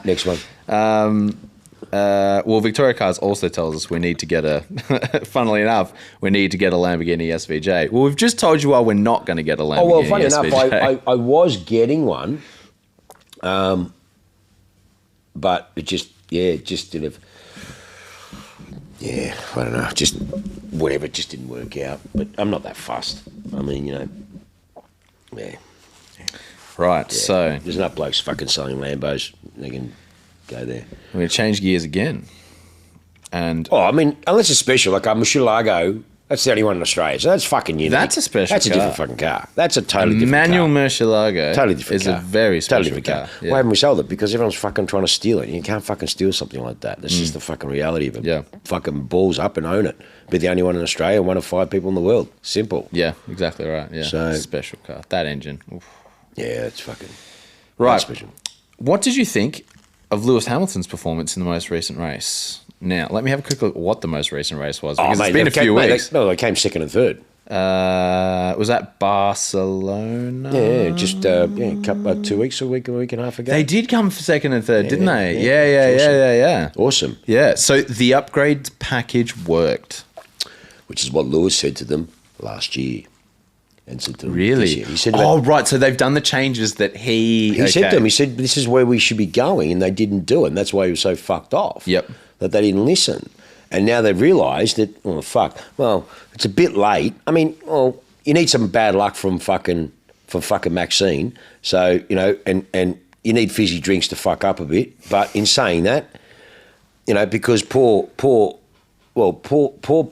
Next one. Well, Victoria Cars also tells us we need to get funnily enough, we need to get a Lamborghini SVJ. Well, we've just told you why we're not going to get a Lamborghini SVJ. Oh, well, funny enough, I was getting one, but it just didn't have... Yeah, I don't know, just whatever, it just didn't work out. But I'm not that fussed. I mean, you know, Right, so... There's enough blokes fucking selling Lambos. They can go there. I'm going to change gears again. And... Oh, I mean, unless it's special, like a Murcielago, that's the only one in Australia. So that's fucking unique. That's a special That's a car. different fucking car. That's a totally different manual car. Murcielago Totally different is car. a very special totally different car. Why haven't we sold it? Because everyone's fucking trying to steal it. You can't fucking steal something like that. That's just the fucking reality of it. Yeah. Fucking balls up and own it. Be the only one in Australia, one of 5 people in the world. Simple. Yeah, exactly right. Yeah, So- special car. That engine. Oof. Yeah, it's fucking Right. special. What did you think of Lewis Hamilton's performance in the most recent race? Now, let me have a quick look at what the most recent race was, because it's been a few weeks. They came second and third. Was that Barcelona? Yeah, just a couple 2 weeks, a week and a half ago. They did come for second and third, didn't they? Yeah. Yeah. Awesome. Yeah, so the upgrade package worked. Which is what Lewis said to them last year. And said to them Really? this year. He said right. So they've done the changes that he said to them. He said, this is where we should be going, and they didn't do it. And that's why he was so fucked off. Yep. That they didn't listen. And now they've realised that, well, it's a bit late. I mean, you need some bad luck from fucking Maxine. So, and you need fizzy drinks to fuck up a bit. But in saying that, because poor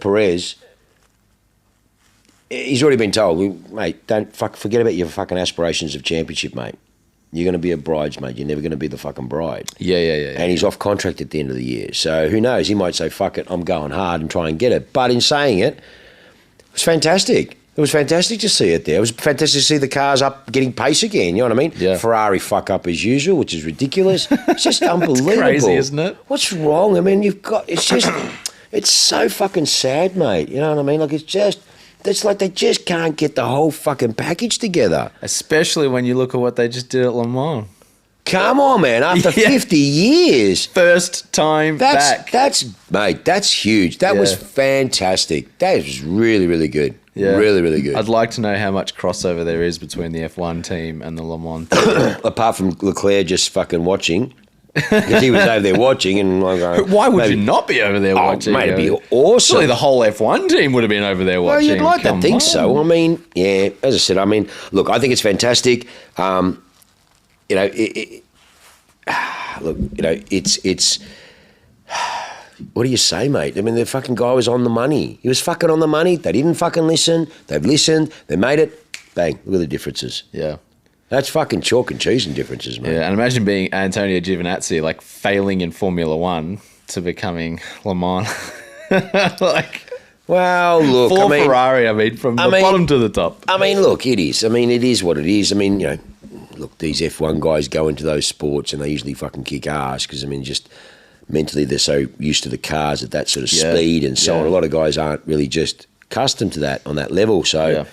Perez, he's already been told, mate, forget about your fucking aspirations of championship, mate. You're going to be a bridesmaid. You're never going to be the fucking bride. Yeah. And he's off contract at the end of the year. So who knows? He might say, fuck it, I'm going hard and try and get it. But in saying it, it was fantastic. It was fantastic to see it there. It was fantastic to see the cars up getting pace again. You know what I mean? Yeah. Ferrari fuck up as usual, which is ridiculous. It's just unbelievable. It's crazy, isn't it? What's wrong? I mean, it's so fucking sad, mate. You know what I mean? Like, it's like they just can't get the whole fucking package together. Especially when you look at what they just did at Le Mans. Come on, man. After 50 years. First time back. That's huge. That was fantastic. That was really, really good. Yeah. Really, really good. I'd like to know how much crossover there is between the F1 team and the Le Mans team. Apart from Leclerc just fucking watching. Because he was over there watching, and why would you not be over there watching? Mate, it'd be awesome. Surely the whole F1 team would have been over there watching. Well, you'd like to think so. I mean, yeah, as I said, look, I think it's fantastic. It's what do you say, mate? I mean, the fucking guy was on the money. He was fucking on the money. They didn't fucking listen. They've listened. They made it. Bang, look at the differences. Yeah. That's fucking chalk and cheese and differences, mate. Yeah, and imagine being Antonio Giovinazzi, like failing in Formula One to becoming Le Mans. Well, look, Ferrari, from the bottom to the top. I mean, look, it is. I mean, it is what it is. I mean, look, these F1 guys go into those sports and they usually fucking kick ass because, just mentally they're so used to the cars at that sort of speed and so on. A lot of guys aren't really just accustomed to that on that level. So,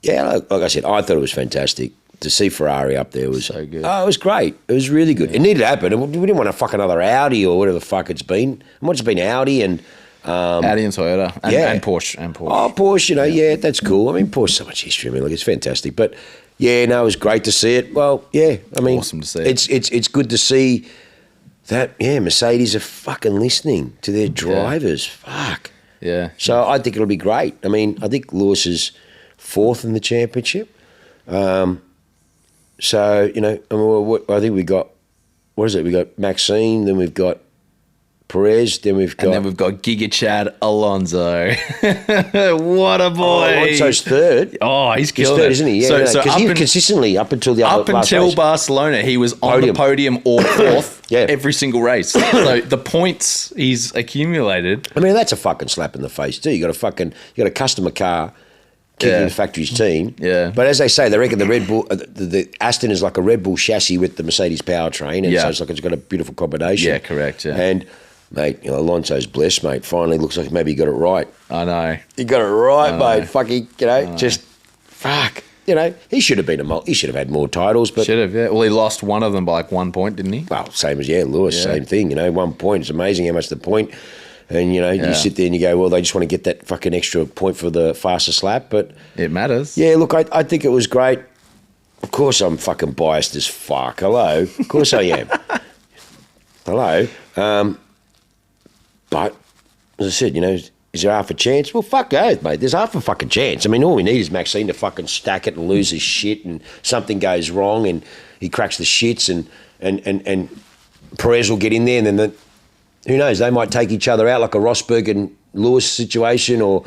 like I said, I thought it was fantastic. To see Ferrari up there was so good. Oh, it was great. It was really good. It needed to happen. We didn't want to fuck another Audi or whatever the fuck it's been. And what's been Audi and Audi and Toyota and Porsche Oh, Porsche, that's cool. I mean, Porsche's so much history. It's fantastic. But it was great to see it. Well, awesome to see. It's good to see that. Mercedes are fucking listening to their drivers. Fuck. Yeah. So I think it'll be great. I think Lewis is fourth in the championship. So, I think we got, what is it? We got Maxine, then we've got Perez, then we've got Giga Chad Alonso. What a boy. Alonso's third. Oh, he's killing third, it. isn't he? Yeah, because he consistently, up until Barcelona, he was on the podium or fourth every single race. So the points he's accumulated. That's a fucking slap in the face too. You got a customer car kicking the factory's team. Yeah. But as they say, they reckon the Red Bull, the Aston is like a Red Bull chassis with the Mercedes powertrain, and so it's got a beautiful combination. Yeah, correct. Yeah. And mate, Alonso's blessed, mate. Finally, looks like maybe he got it right. I know. He got it right, mate. Fucking, just fuck. He should have been he should have had more titles, but should have. Yeah. Well, he lost one of them by like 1 point, didn't he? Well, same as Lewis, same thing. 1 point. It's amazing how much the point. And, you sit there and you go, well, they just want to get that fucking extra point for the fastest lap. But it matters. Yeah, look, I think it was great. Of course I'm fucking biased as fuck. Hello. Of course I am. Hello. But, as I said, is there half a chance? Well, fuck oath, mate. There's half a fucking chance. All we need is Maxine to fucking stack it and lose his shit and something goes wrong and he cracks the shits and Perez will get in there and then who knows? They might take each other out like a Rosberg and Lewis situation, or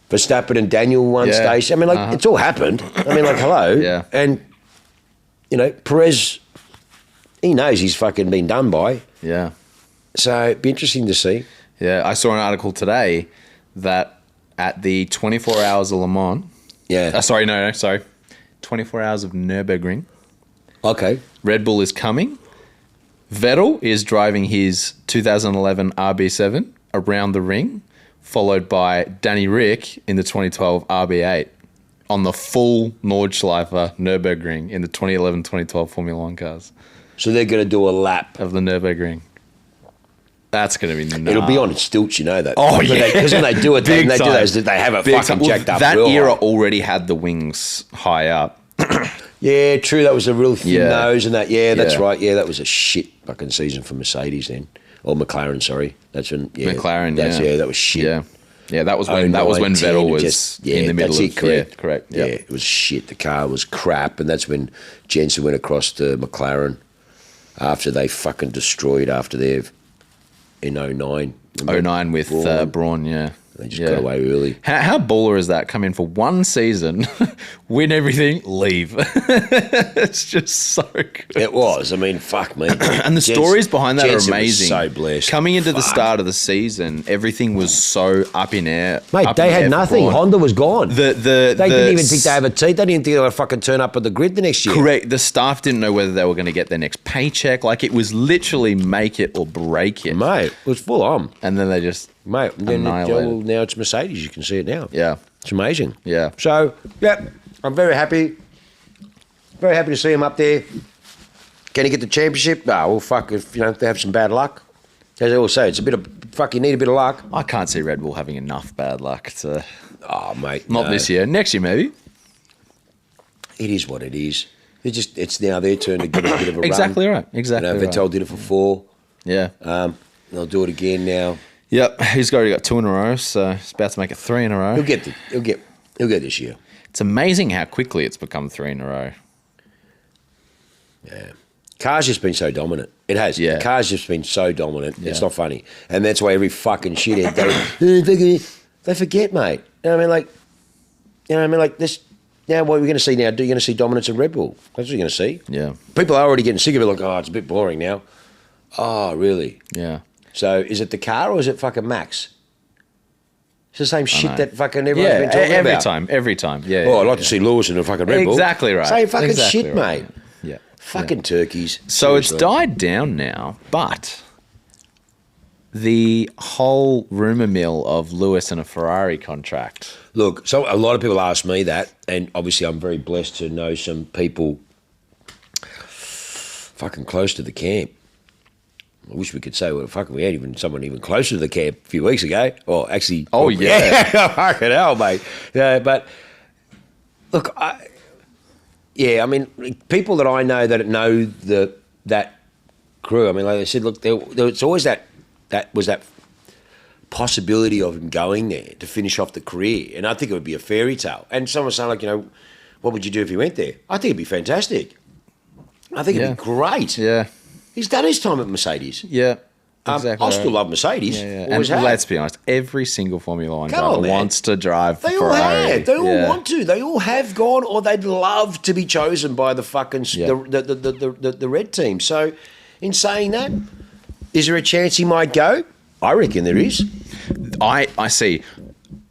Verstappen and Daniel one station. It's all happened. Hello. Yeah. And Perez, he knows he's fucking been done by. Yeah. So it'd be interesting to see. Yeah, I saw an article today that at the 24 hours of Le Mans. Yeah. Sorry. 24 hours of Nürburgring. Okay. Red Bull is coming. Vettel is driving his 2011 RB7 around the ring, followed by Danny Rick in the 2012 RB8 on the full Nordschleife Nürburgring in the 2011-2012 Formula One cars So they're going to do a lap. of the Nürburgring. That's going to be nuts. It'll be on stilts, you know that. Oh, yeah. Because when they do it, Big they do time. those. They have a Big fucking time. Well, jacked up. that real era high. already had the wings high up. Yeah, true. That was a real thin Yeah. nose and that. Yeah, that's Yeah. right. Yeah, that was a shit fucking season for Mercedes then. Or McLaren, sorry. That's when. Yeah, McLaren, Yeah, that was shit. Yeah. Yeah, that was when Vettel was in the middle of correct. Yeah, correct. Yeah, Yeah. it was shit. The car was crap, and that's when Jensen went across to McLaren after they fucking destroyed after their in 09. 09 with Braun, yeah. They just got away early. How baller is that? Come in for one season, win everything, leave. It's just so good. It was. I mean, fuck me. And the stories behind that Jensen are amazing. Was so blessed. Coming into the start of the season, everything was so up in air. Mate, up they in had air for nothing. Braun. Honda was gone. They didn't even think they have a team. They didn't think they were going to fucking turn up at the grid the next year. Correct. The staff didn't know whether they were going to get their next paycheck. Like, it was literally make it or break it. Mate, it was full on. And then they just Mate, then annihilated. now it's Mercedes. You can see it now. Yeah. It's amazing. Yeah. So, yeah, I'm very happy. Very happy to see him up there. Can he get the championship? No, well, fuck, if they have some bad luck. As I always say, it's a bit of, fuck, you need a bit of luck. I can't see Red Bull having enough bad luck to... Oh, mate. Not no. this year. Next year, maybe. It is what it is. It's now their turn to get a bit of a Exactly run. right. Exactly right. Vettel did it for 4. Yeah. They'll do it again now. Yep. He's already got 2 in a row, so he's about to make it 3 in a row. He'll get this year. It's amazing how quickly it's become 3 in a row. Yeah. Car's just been so dominant. It has. Yeah. Car's just been so dominant. Yeah. It's not funny. And that's why every fucking shithead, they forget, mate. You know what I mean? Like this. Now, what are we going to see now? You're going to see dominance of Red Bull. That's what you're going to see. Yeah. People are already getting sick of it. Like, oh, it's a bit boring now. Oh, really? Yeah. So is it the car or is it fucking Max? It's the same shit know. that fucking everyone's been talking about. Every time. Yeah. Oh, I'd like to see Lewis in a fucking Red Bull. Exactly right. Same fucking Exactly shit, right. mate. Yeah. Fucking turkeys. So it's Seriously. died down now, but the whole rumour mill of Lewis and a Ferrari contract. Look, so a lot of people ask me that, and obviously I'm very blessed to know some people fucking close to the camp. I wish we could say, well, fucking, we had even someone even closer to the camp a few weeks ago. Or actually, Oh, yeah. fucking hell, mate. Yeah, but look, I mean, people that I know that know that crew. I mean, like I said, look, it's always that possibility of him going there to finish off the career, and I think it would be a fairy tale. And someone was saying, like, what would you do if he went there? I think it'd be fantastic. I think it'd be great. Yeah. He's done his time at Mercedes. Yeah. Exactly. I still love Mercedes. Yeah, yeah. Always And have. let's be honest, every single Formula One Come on, driver man. wants to drive They all Ferrari. have. They all want to. They all have gone, or they'd love to be chosen by the fucking the red team. So, in saying that, is there a chance he might go? I reckon there is. I see.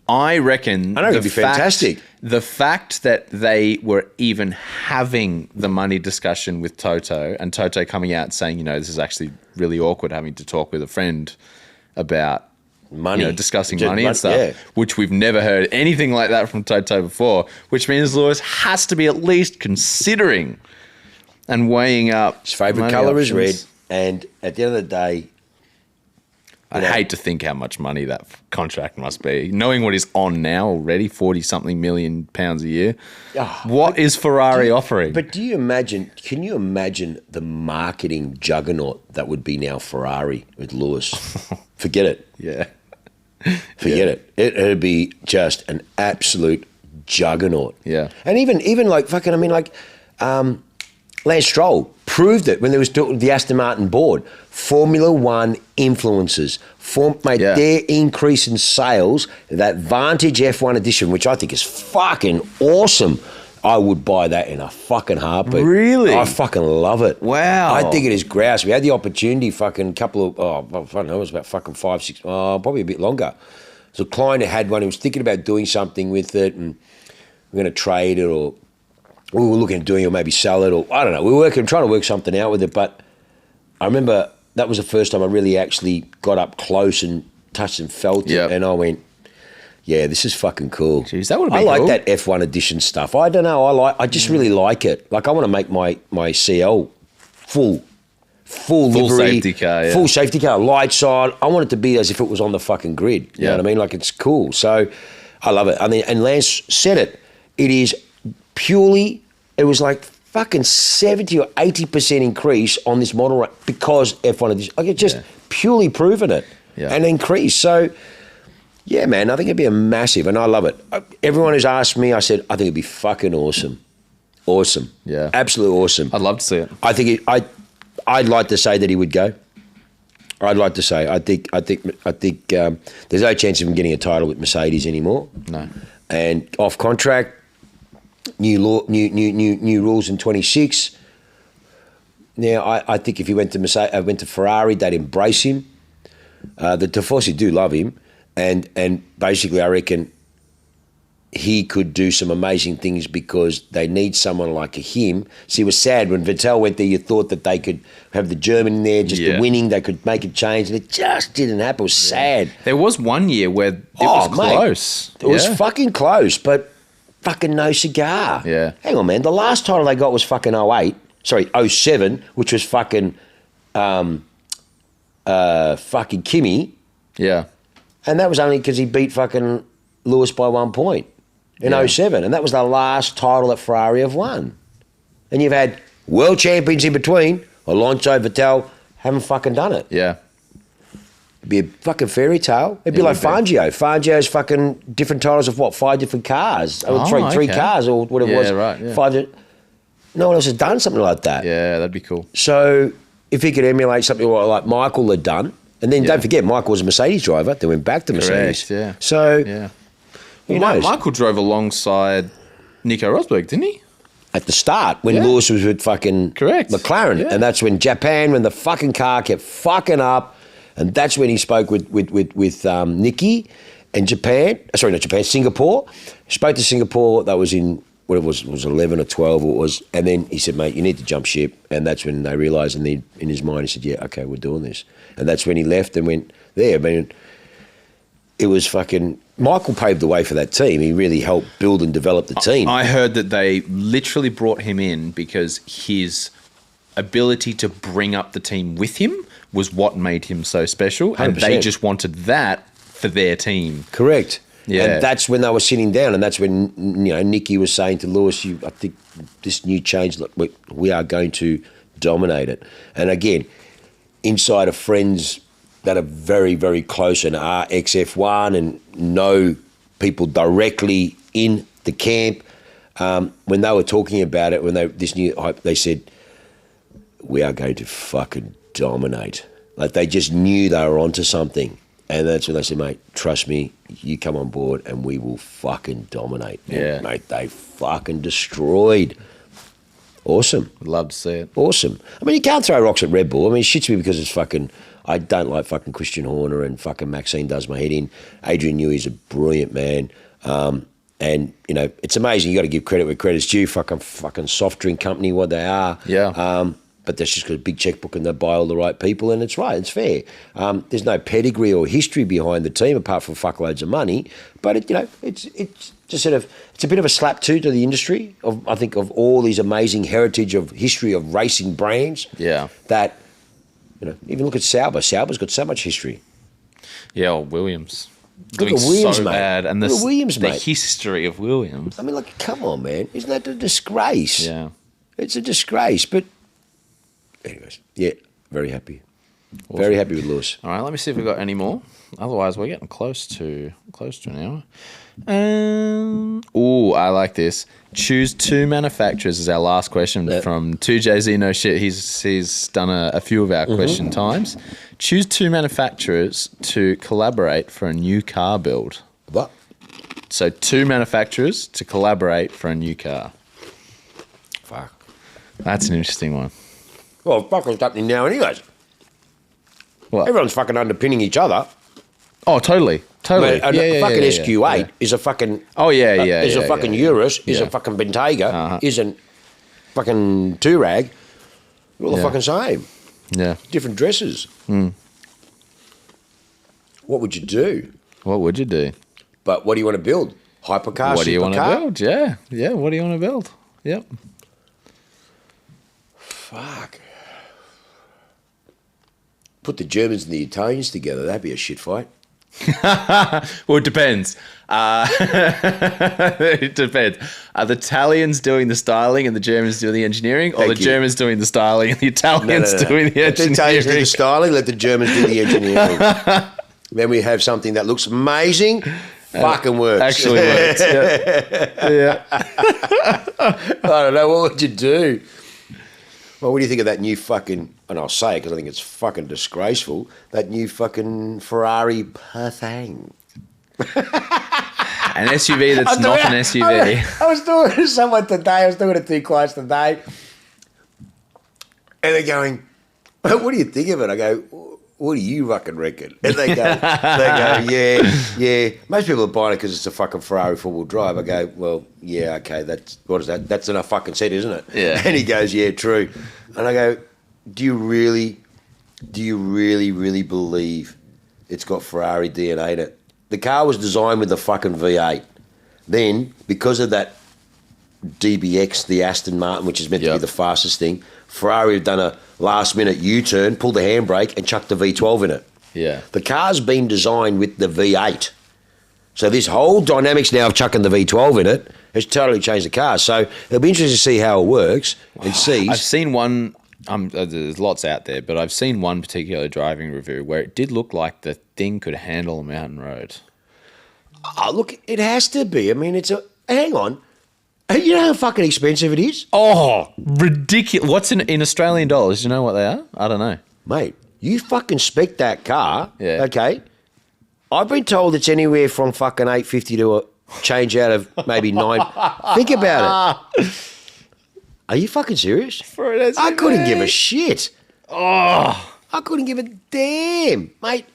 I reckon I know it'd be fantastic. The fact that they were even having the money discussion with Toto, and Toto coming out saying, this is actually really awkward having to talk with a friend about Money. discussing Just money and stuff, yeah. which we've never heard anything like that from Toto before, which means Lewis has to be at least considering and weighing up. His favourite money colour is red, options. and at the end of the day, I'd hate to think how much money that contract must be. Knowing what he's on now already, 40-something million pounds a year. What is Ferrari offering? But can you imagine the marketing juggernaut that would be now Ferrari with Lewis? Forget it. Yeah. Forget it. It'd be just an absolute juggernaut. Yeah. And even like fucking, Lance Stroll proved it when there was the Aston Martin board. Formula One influencers. Their increase in sales, that Vantage F1 edition, which I think is fucking awesome. I would buy that in a fucking heartbeat. Really? I fucking love it. Wow. I think it is grouse. We had the opportunity fucking couple of, I don't know, it was about fucking 5, 6, probably a bit longer. So a client had one who was thinking about doing something with it, and we're going to trade it, or we were looking at doing it, or maybe sell it, or I don't know. We're trying to work something out with it, but I remember that was the first time I really actually got up close and touched and felt it, and I went, yeah, this is fucking cool. Jeez, that would have been I like cool. that F1 edition stuff. I don't know. I just really like it. Like I want to make my CL full livery, safety car, full safety car, lights on. I want it to be as if it was on the fucking grid. You know what I mean? Like it's cool. So I love it. I mean, and Lance said it. It is purely. It was like fucking 70 or 80% increase on this model because F1 edition. Like it's just purely proven it and increased. So. Yeah, man, I think it'd be a massive, and I love it. Everyone who's asked me, I said, I think it'd be fucking awesome. Awesome. Yeah. Absolutely awesome. I'd love to see it. I think I'd like to say that he would go. I'd like to say, I think there's no chance of him getting a title with Mercedes anymore. No. And off contract, new rules in 26. Now, I think if he went to Ferrari, they'd embrace him. The Tifosi do love him. And basically, I reckon he could do some amazing things because they need someone like him. See, it was sad when Vettel went there. You thought that they could have the German in there, just the winning. They could make a change, and it just didn't happen. It was sad. There was one year where it was close. It was fucking close, but fucking no cigar. Yeah. Hang on, man. The last title they got was fucking 07, which was fucking Kimi. Yeah. And that was only because he beat fucking Lewis by 1 point in 07. And that was the last title that Ferrari have won. And you've had world champions in between. Alonso, Vettel haven't fucking done it. Yeah. It'd be a fucking fairy tale. It'd be like Fangio. Fangio's fucking different titles of what? 5 different cars. Three cars or whatever it was. Right, yeah. 5. No one else has done something like that. Yeah, that'd be cool. So if he could emulate something like Michael had done, and then don't forget, Michael was a Mercedes driver. Then went back to Mercedes. Correct, yeah. So, who knows? Michael drove alongside Nico Rosberg, didn't he? At the start, when Lewis was with fucking McLaren. Yeah. And that's when Japan, when the fucking car kept fucking up, and that's when he spoke with Nicky and Japan. Sorry, not Japan, Singapore. He spoke to Singapore. That was in, what it was 11 or 12 it was. And then he said, mate, you need to jump ship. And that's when they realised, and in his mind, he said, yeah, okay, we're doing this. And that's when he left and went there. I mean, it was fucking... Michael paved the way for that team. He really helped build and develop the team. I heard that they literally brought him in because his ability to bring up the team with him was what made him so special. 100%. And they just wanted that for their team. Correct. Yeah. And that's when they were sitting down, and that's when, Nicky was saying to Lewis, I think this new change, look, we are going to dominate it. And again... inside of friends that are very, very close and are ex-F1 and know people directly in the camp, when they were talking about it, they said, we are going to fucking dominate. Like they just knew they were onto something. And that's when they said, mate, trust me, you come on board and we will fucking dominate. Yeah. And, mate, they fucking destroyed. Awesome. Would love to see it. Awesome. I mean, you can't throw rocks at Red Bull. I mean, it shits me because it's fucking... I don't like fucking Christian Horner and fucking Maxine does my head in. Adrian Newey's a brilliant man. And, it's amazing. You got to give credit where credit's due. Fucking soft drink company, what they are. Yeah. But that's just got a big checkbook and they buy all the right people, and it's right, it's fair. There's no pedigree or history behind the team apart from fuckloads of money. But, it's just sort of... It's a bit of a slap too to the industry of all these amazing heritage of history of racing brands. Yeah. That, even look at Sauber. Sauber's got so much history. Yeah, or Williams. Look at Williams, so mate. bad. And look at Williams, the mate. history of Williams. I mean, like, come on, man. Isn't that a disgrace? Yeah. It's a disgrace. But anyways, yeah, very happy. Awesome. Very happy with Lewis. All right, let me see if we've got any more. Otherwise, we're getting close to an hour. I like this. Choose 2 manufacturers is our last question from 2JZ No Shit. He's done a few of our question times. Choose 2 manufacturers to collaborate for a new car build. What? So 2 manufacturers to collaborate for a new car. Fuck. That's an interesting one. Well, fuck what's happening now anyways. What? Everyone's fucking underpinning each other. Oh, totally. A fucking SQ8 is a fucking... Oh, yeah. Is a fucking Urus, is a fucking Bentayga, is a fucking Turag. They're all the fucking same. Yeah. different dresses. What would you do? What would you do? But what do you want to build? Hypercar, What do you want to supercar? build? Yeah. Yeah. What do you want to build? Yep. Fuck. Put the Germans and the Italians together. That'd be a shit fight. Well, it depends. It depends. Are the Italians doing the styling and the Germans doing the engineering, or Thank the you. Germans doing the styling and the Italians doing the Let the Italians do engineering? the styling, let the Germans do the engineering. Then we have something that looks amazing, fucking works. Actually works. Yeah. I don't know, what would you do? Well, what do you think of that new fucking, and I'll say it because I think it's fucking disgraceful, that new fucking Ferrari Parfang. An SUV that's not an SUV. I was doing it to someone today, I was doing it to two clients today, and they're going, what do you think of it? I go, what do you fucking reckon? And they go, yeah. Most people are buying it because it's a fucking Ferrari four-wheel drive. I go, well, yeah, okay, what is that? That's enough fucking said, isn't it? Yeah. And he goes, yeah, true. And I go, do you really believe it's got Ferrari DNA in it? The car was designed with the fucking V8. Then, because of that DBX, the Aston Martin, which is meant to be the fastest thing, Ferrari have done a last-minute U-turn, pulled the handbrake, and chucked the V12 in it. Yeah. The car's been designed with the V8. So this whole dynamics now of chucking the V12 in it has totally changed the car. So it'll be interesting to see how it works and see. I've seen one, there's lots out there, but I've seen one particular driving review where it did look like the thing could handle a mountain road. Oh, look, it has to be. I mean, hang on. You know how fucking expensive it is? Oh, ridiculous. What's in Australian dollars? Do you know what they are? I don't know. Mate, you fucking spec that car, Yeah. okay? I've been told it's anywhere from fucking $850 to a change out of maybe $9. Think about it. Are you fucking serious? For an I SUV? couldn't give a shit. Oh. I couldn't give a damn, mate.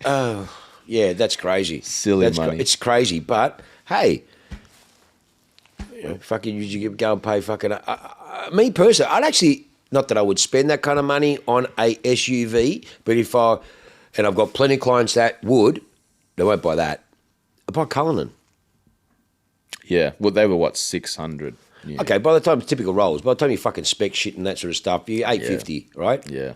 Oh, yeah, that's crazy. Silly money. It's crazy, but hey, fucking you go and pay fucking. Me personally, I'd actually, not that I would spend that kind of money on a SUV, but and I've got plenty of clients that would, they won't buy that. I'd buy Cullinan. Yeah. Well, they were, 600? Yeah. Okay, by the time typical rolls, by the time you fucking spec shit and that sort of stuff, you're $850, right? Yeah.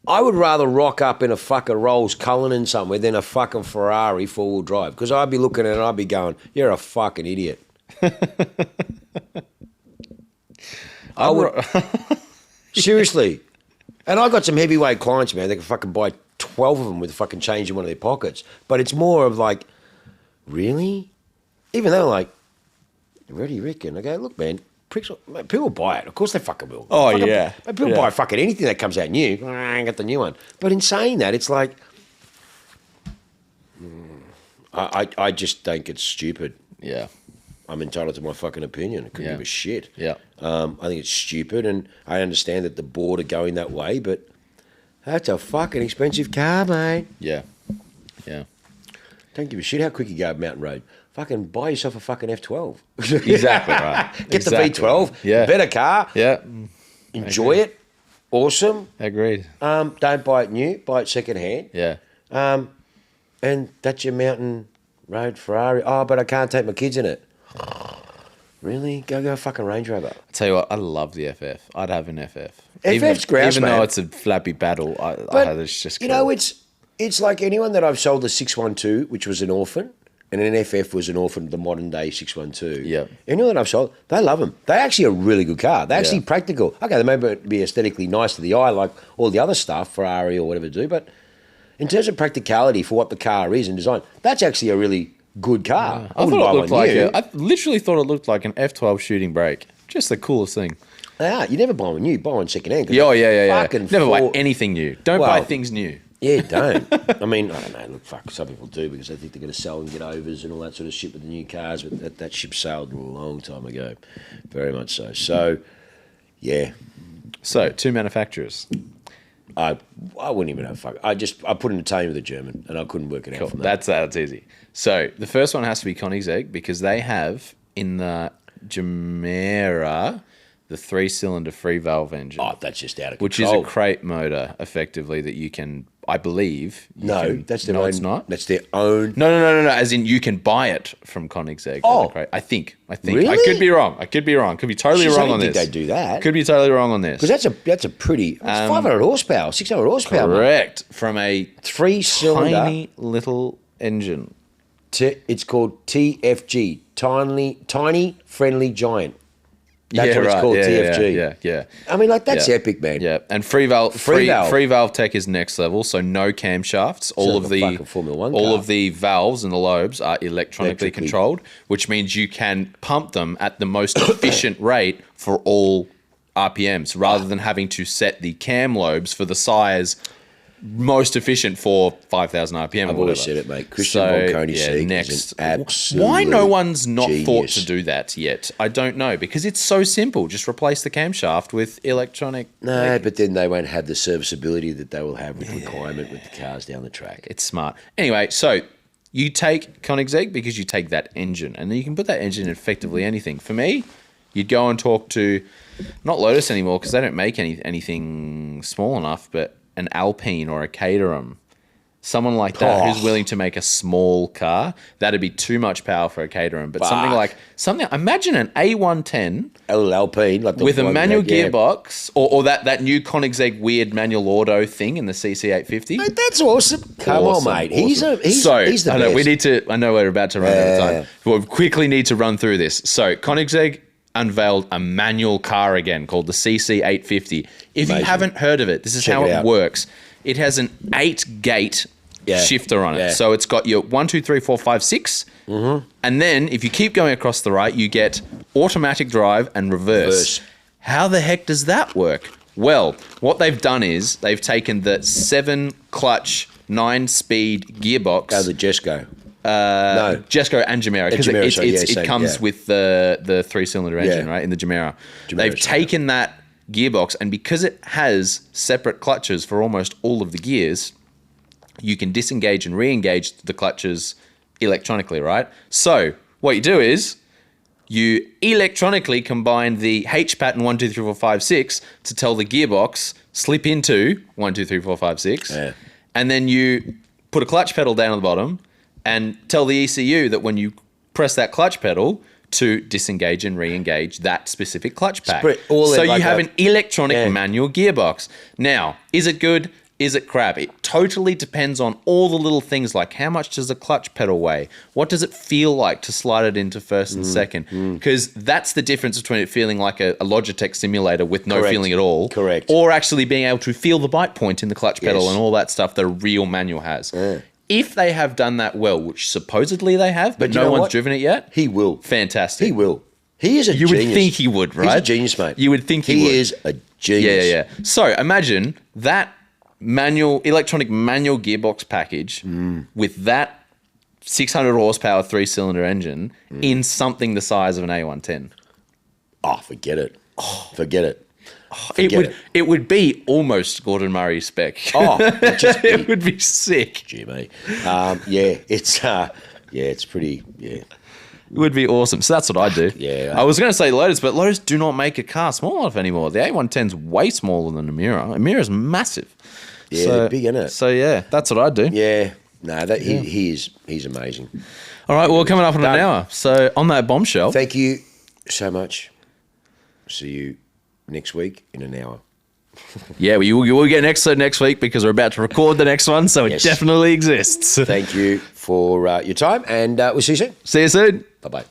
I would rather rock up in a fucking Rolls Cullinan somewhere than a fucking Ferrari four-wheel drive, because I'd be looking at it and I'd be going, you're a fucking idiot. I would, seriously. And I got some heavyweight clients, man. They can fucking buy 12 of them with fucking change in one of their pockets. But it's more of like, really? Even though like, where do you reckon? I go, look, man, people buy it. Of course they fucking will. Oh, Fucking, yeah. People Yeah. buy fucking anything that comes out new. I got the new one. But in saying that, it's like, I just think it's stupid. Yeah. I'm entitled to my fucking opinion. I couldn't Yeah. give a shit. Yeah. I think it's stupid, and I understand that the board are going that way, but that's a fucking expensive car, mate. Yeah. Yeah. Don't give a shit how quick you go up Mountain Road. Fucking buy yourself a fucking F12. Exactly right. Get Exactly the V12. right. Yeah. Better car. Yeah. Enjoy it. Awesome. Agreed. Don't buy it new. Buy it second hand. Yeah. And that's your Mountain Road Ferrari. Oh, but I can't take my kids in it. Really? Go a fucking Range Rover. I'll tell you what, I love the FF. I'd have an FF. FF's grouse, even man. though it's a flappy battle, it's just you cool. know, it's like anyone that I've sold the 612, which was an orphan, and an FF was an orphan, the modern day 612. Yeah. Anyone that I've sold, they love them. They actually are a really good car. They're actually Yeah. practical. Okay, they may be aesthetically nice to the eye, like all the other stuff, Ferrari or whatever do, but in terms of practicality for what the car is and design, that's actually a really good car. I wouldn't thought buy it looked one like new. I literally thought it looked like an F12 shooting brake. Just the coolest thing. You never buy one new. Buy one second hand. Yeah, yeah. Fucking Never buy anything new. Don't buy Well, things new. Yeah, don't. I mean, I don't know. Look, fuck, some people do because they think they're going to sell and get overs and all that sort of shit with the new cars, but that ship sailed a long time ago. Very much so. So, yeah, So, two manufacturers. I wouldn't even have fuck. I put an Italian with a German and I couldn't work it out Cool. from that. That's easy. So, the first one has to be Koenigsegg because they have in the Gemera the 3-cylinder free valve engine. Oh, that's just out of which control. is a crate motor, effectively, that you can, I believe. That's their no, own. it's not. That's their own. No. As in, you can buy it from Koenigsegg. Oh. as a crate. I think. Really? I could be wrong. Could be totally Jeez, wrong I on didn't this. think they'd do that. Could be totally wrong on this. Because that's a pretty. It's 500 horsepower, 600 horsepower. mate. Correct. From a 3-cylinder. tiny little engine. It's called TFG, tiny friendly giant. That's what it's called, TFG. Yeah. I mean, like, that's epic, man. Yeah, and free valve tech is next level. So no camshafts. All like of a the fucking Formula One all car. of the valves and the lobes are electronically controlled, which means you can pump them at the most efficient rate for all RPMs, rather than having to set the cam lobes for the size most efficient for 5,000 RPM. I've always said it, mate. Christian Koenigsegg is an absolute Why no one's not thought genius. to do that yet? I don't know, because it's so simple. Just replace the camshaft with electronic. No, but then they won't have the serviceability that they will have with requirement with the cars down the track. It's smart. Anyway, so you take Koenigsegg because you take that engine, and then you can put that engine in effectively anything. For me, you'd go and talk to, not Lotus anymore because they don't make anything small enough, but an Alpine or a Caterham, someone like that who's willing to make a small car. That'd be too much power for a Caterham, but imagine an A110 Alpine, like the with a one manual we had, gearbox, or that new Koenigsegg weird manual auto thing in the CC850. Mate, that's awesome. Come on, mate. He's the best. I know we're about to run out of time. But we quickly need to run through this. So Koenigsegg unveiled a manual car again called the CC850. If you haven't heard of it, this is how it works. It has an 8-gate shifter on it. So it's got your 1, 2, 3, 4, 5, 6. Mm-hmm. And then if you keep going across the right, you get automatic drive and reverse. How the heck does that work? Well, what they've done is they've taken the 7-clutch, 9-speed gearbox. Oh, the Jesco. No, Jesco and Gemera, because it comes with the 3-cylinder engine, right, in the Gemera. They've taken that gearbox, and because it has separate clutches for almost all of the gears, you can disengage and re-engage the clutches electronically, right? So what you do is you electronically combine the H pattern 1, 2, 3, 4, 5, 6 to tell the gearbox slip into 1, 2, 3, 4, 5, 6, and then you put a clutch pedal down at the bottom and tell the ECU that when you press that clutch pedal to disengage and re-engage that specific clutch pack. So you have an electronic manual gearbox. Now, is it good? Is it crap? It totally depends on all the little things, like how much does the clutch pedal weigh? What does it feel like to slide it into first and second? Because that's the difference between it feeling like a Logitech simulator with no feeling at all. Correct. Or actually being able to feel the bite point in the clutch pedal and all that stuff that a real manual has. If they have done that well, which supposedly they have, but no one's driven it yet. He will. Fantastic. He will. He is a You genius. would think he would, right? He's a genius, mate. You would think he would. He is a genius. Yeah. So imagine that electronic manual gearbox package with that 600 horsepower 3-cylinder engine in something the size of an A110. Oh, forget it. Forget it. It would be almost Gordon Murray spec. It would be sick. Gee, mate. It's pretty. Yeah. It would be awesome. So that's what I do. Yeah. I was going to say Lotus, but Lotus do not make a car small enough anymore. The A110's way smaller than a Miura. A Miura's massive. Yeah, they're big, isn't it? So yeah, that's what I do. Yeah. No, he's amazing. All right, well, we're coming up in an hour. So on that bombshell. Thank you so much. See you next week in an hour. Yeah, you will get an episode next week because we're about to record the next one, so it definitely exists. Thank you for your time, and we'll see you soon. See you soon. Bye-bye.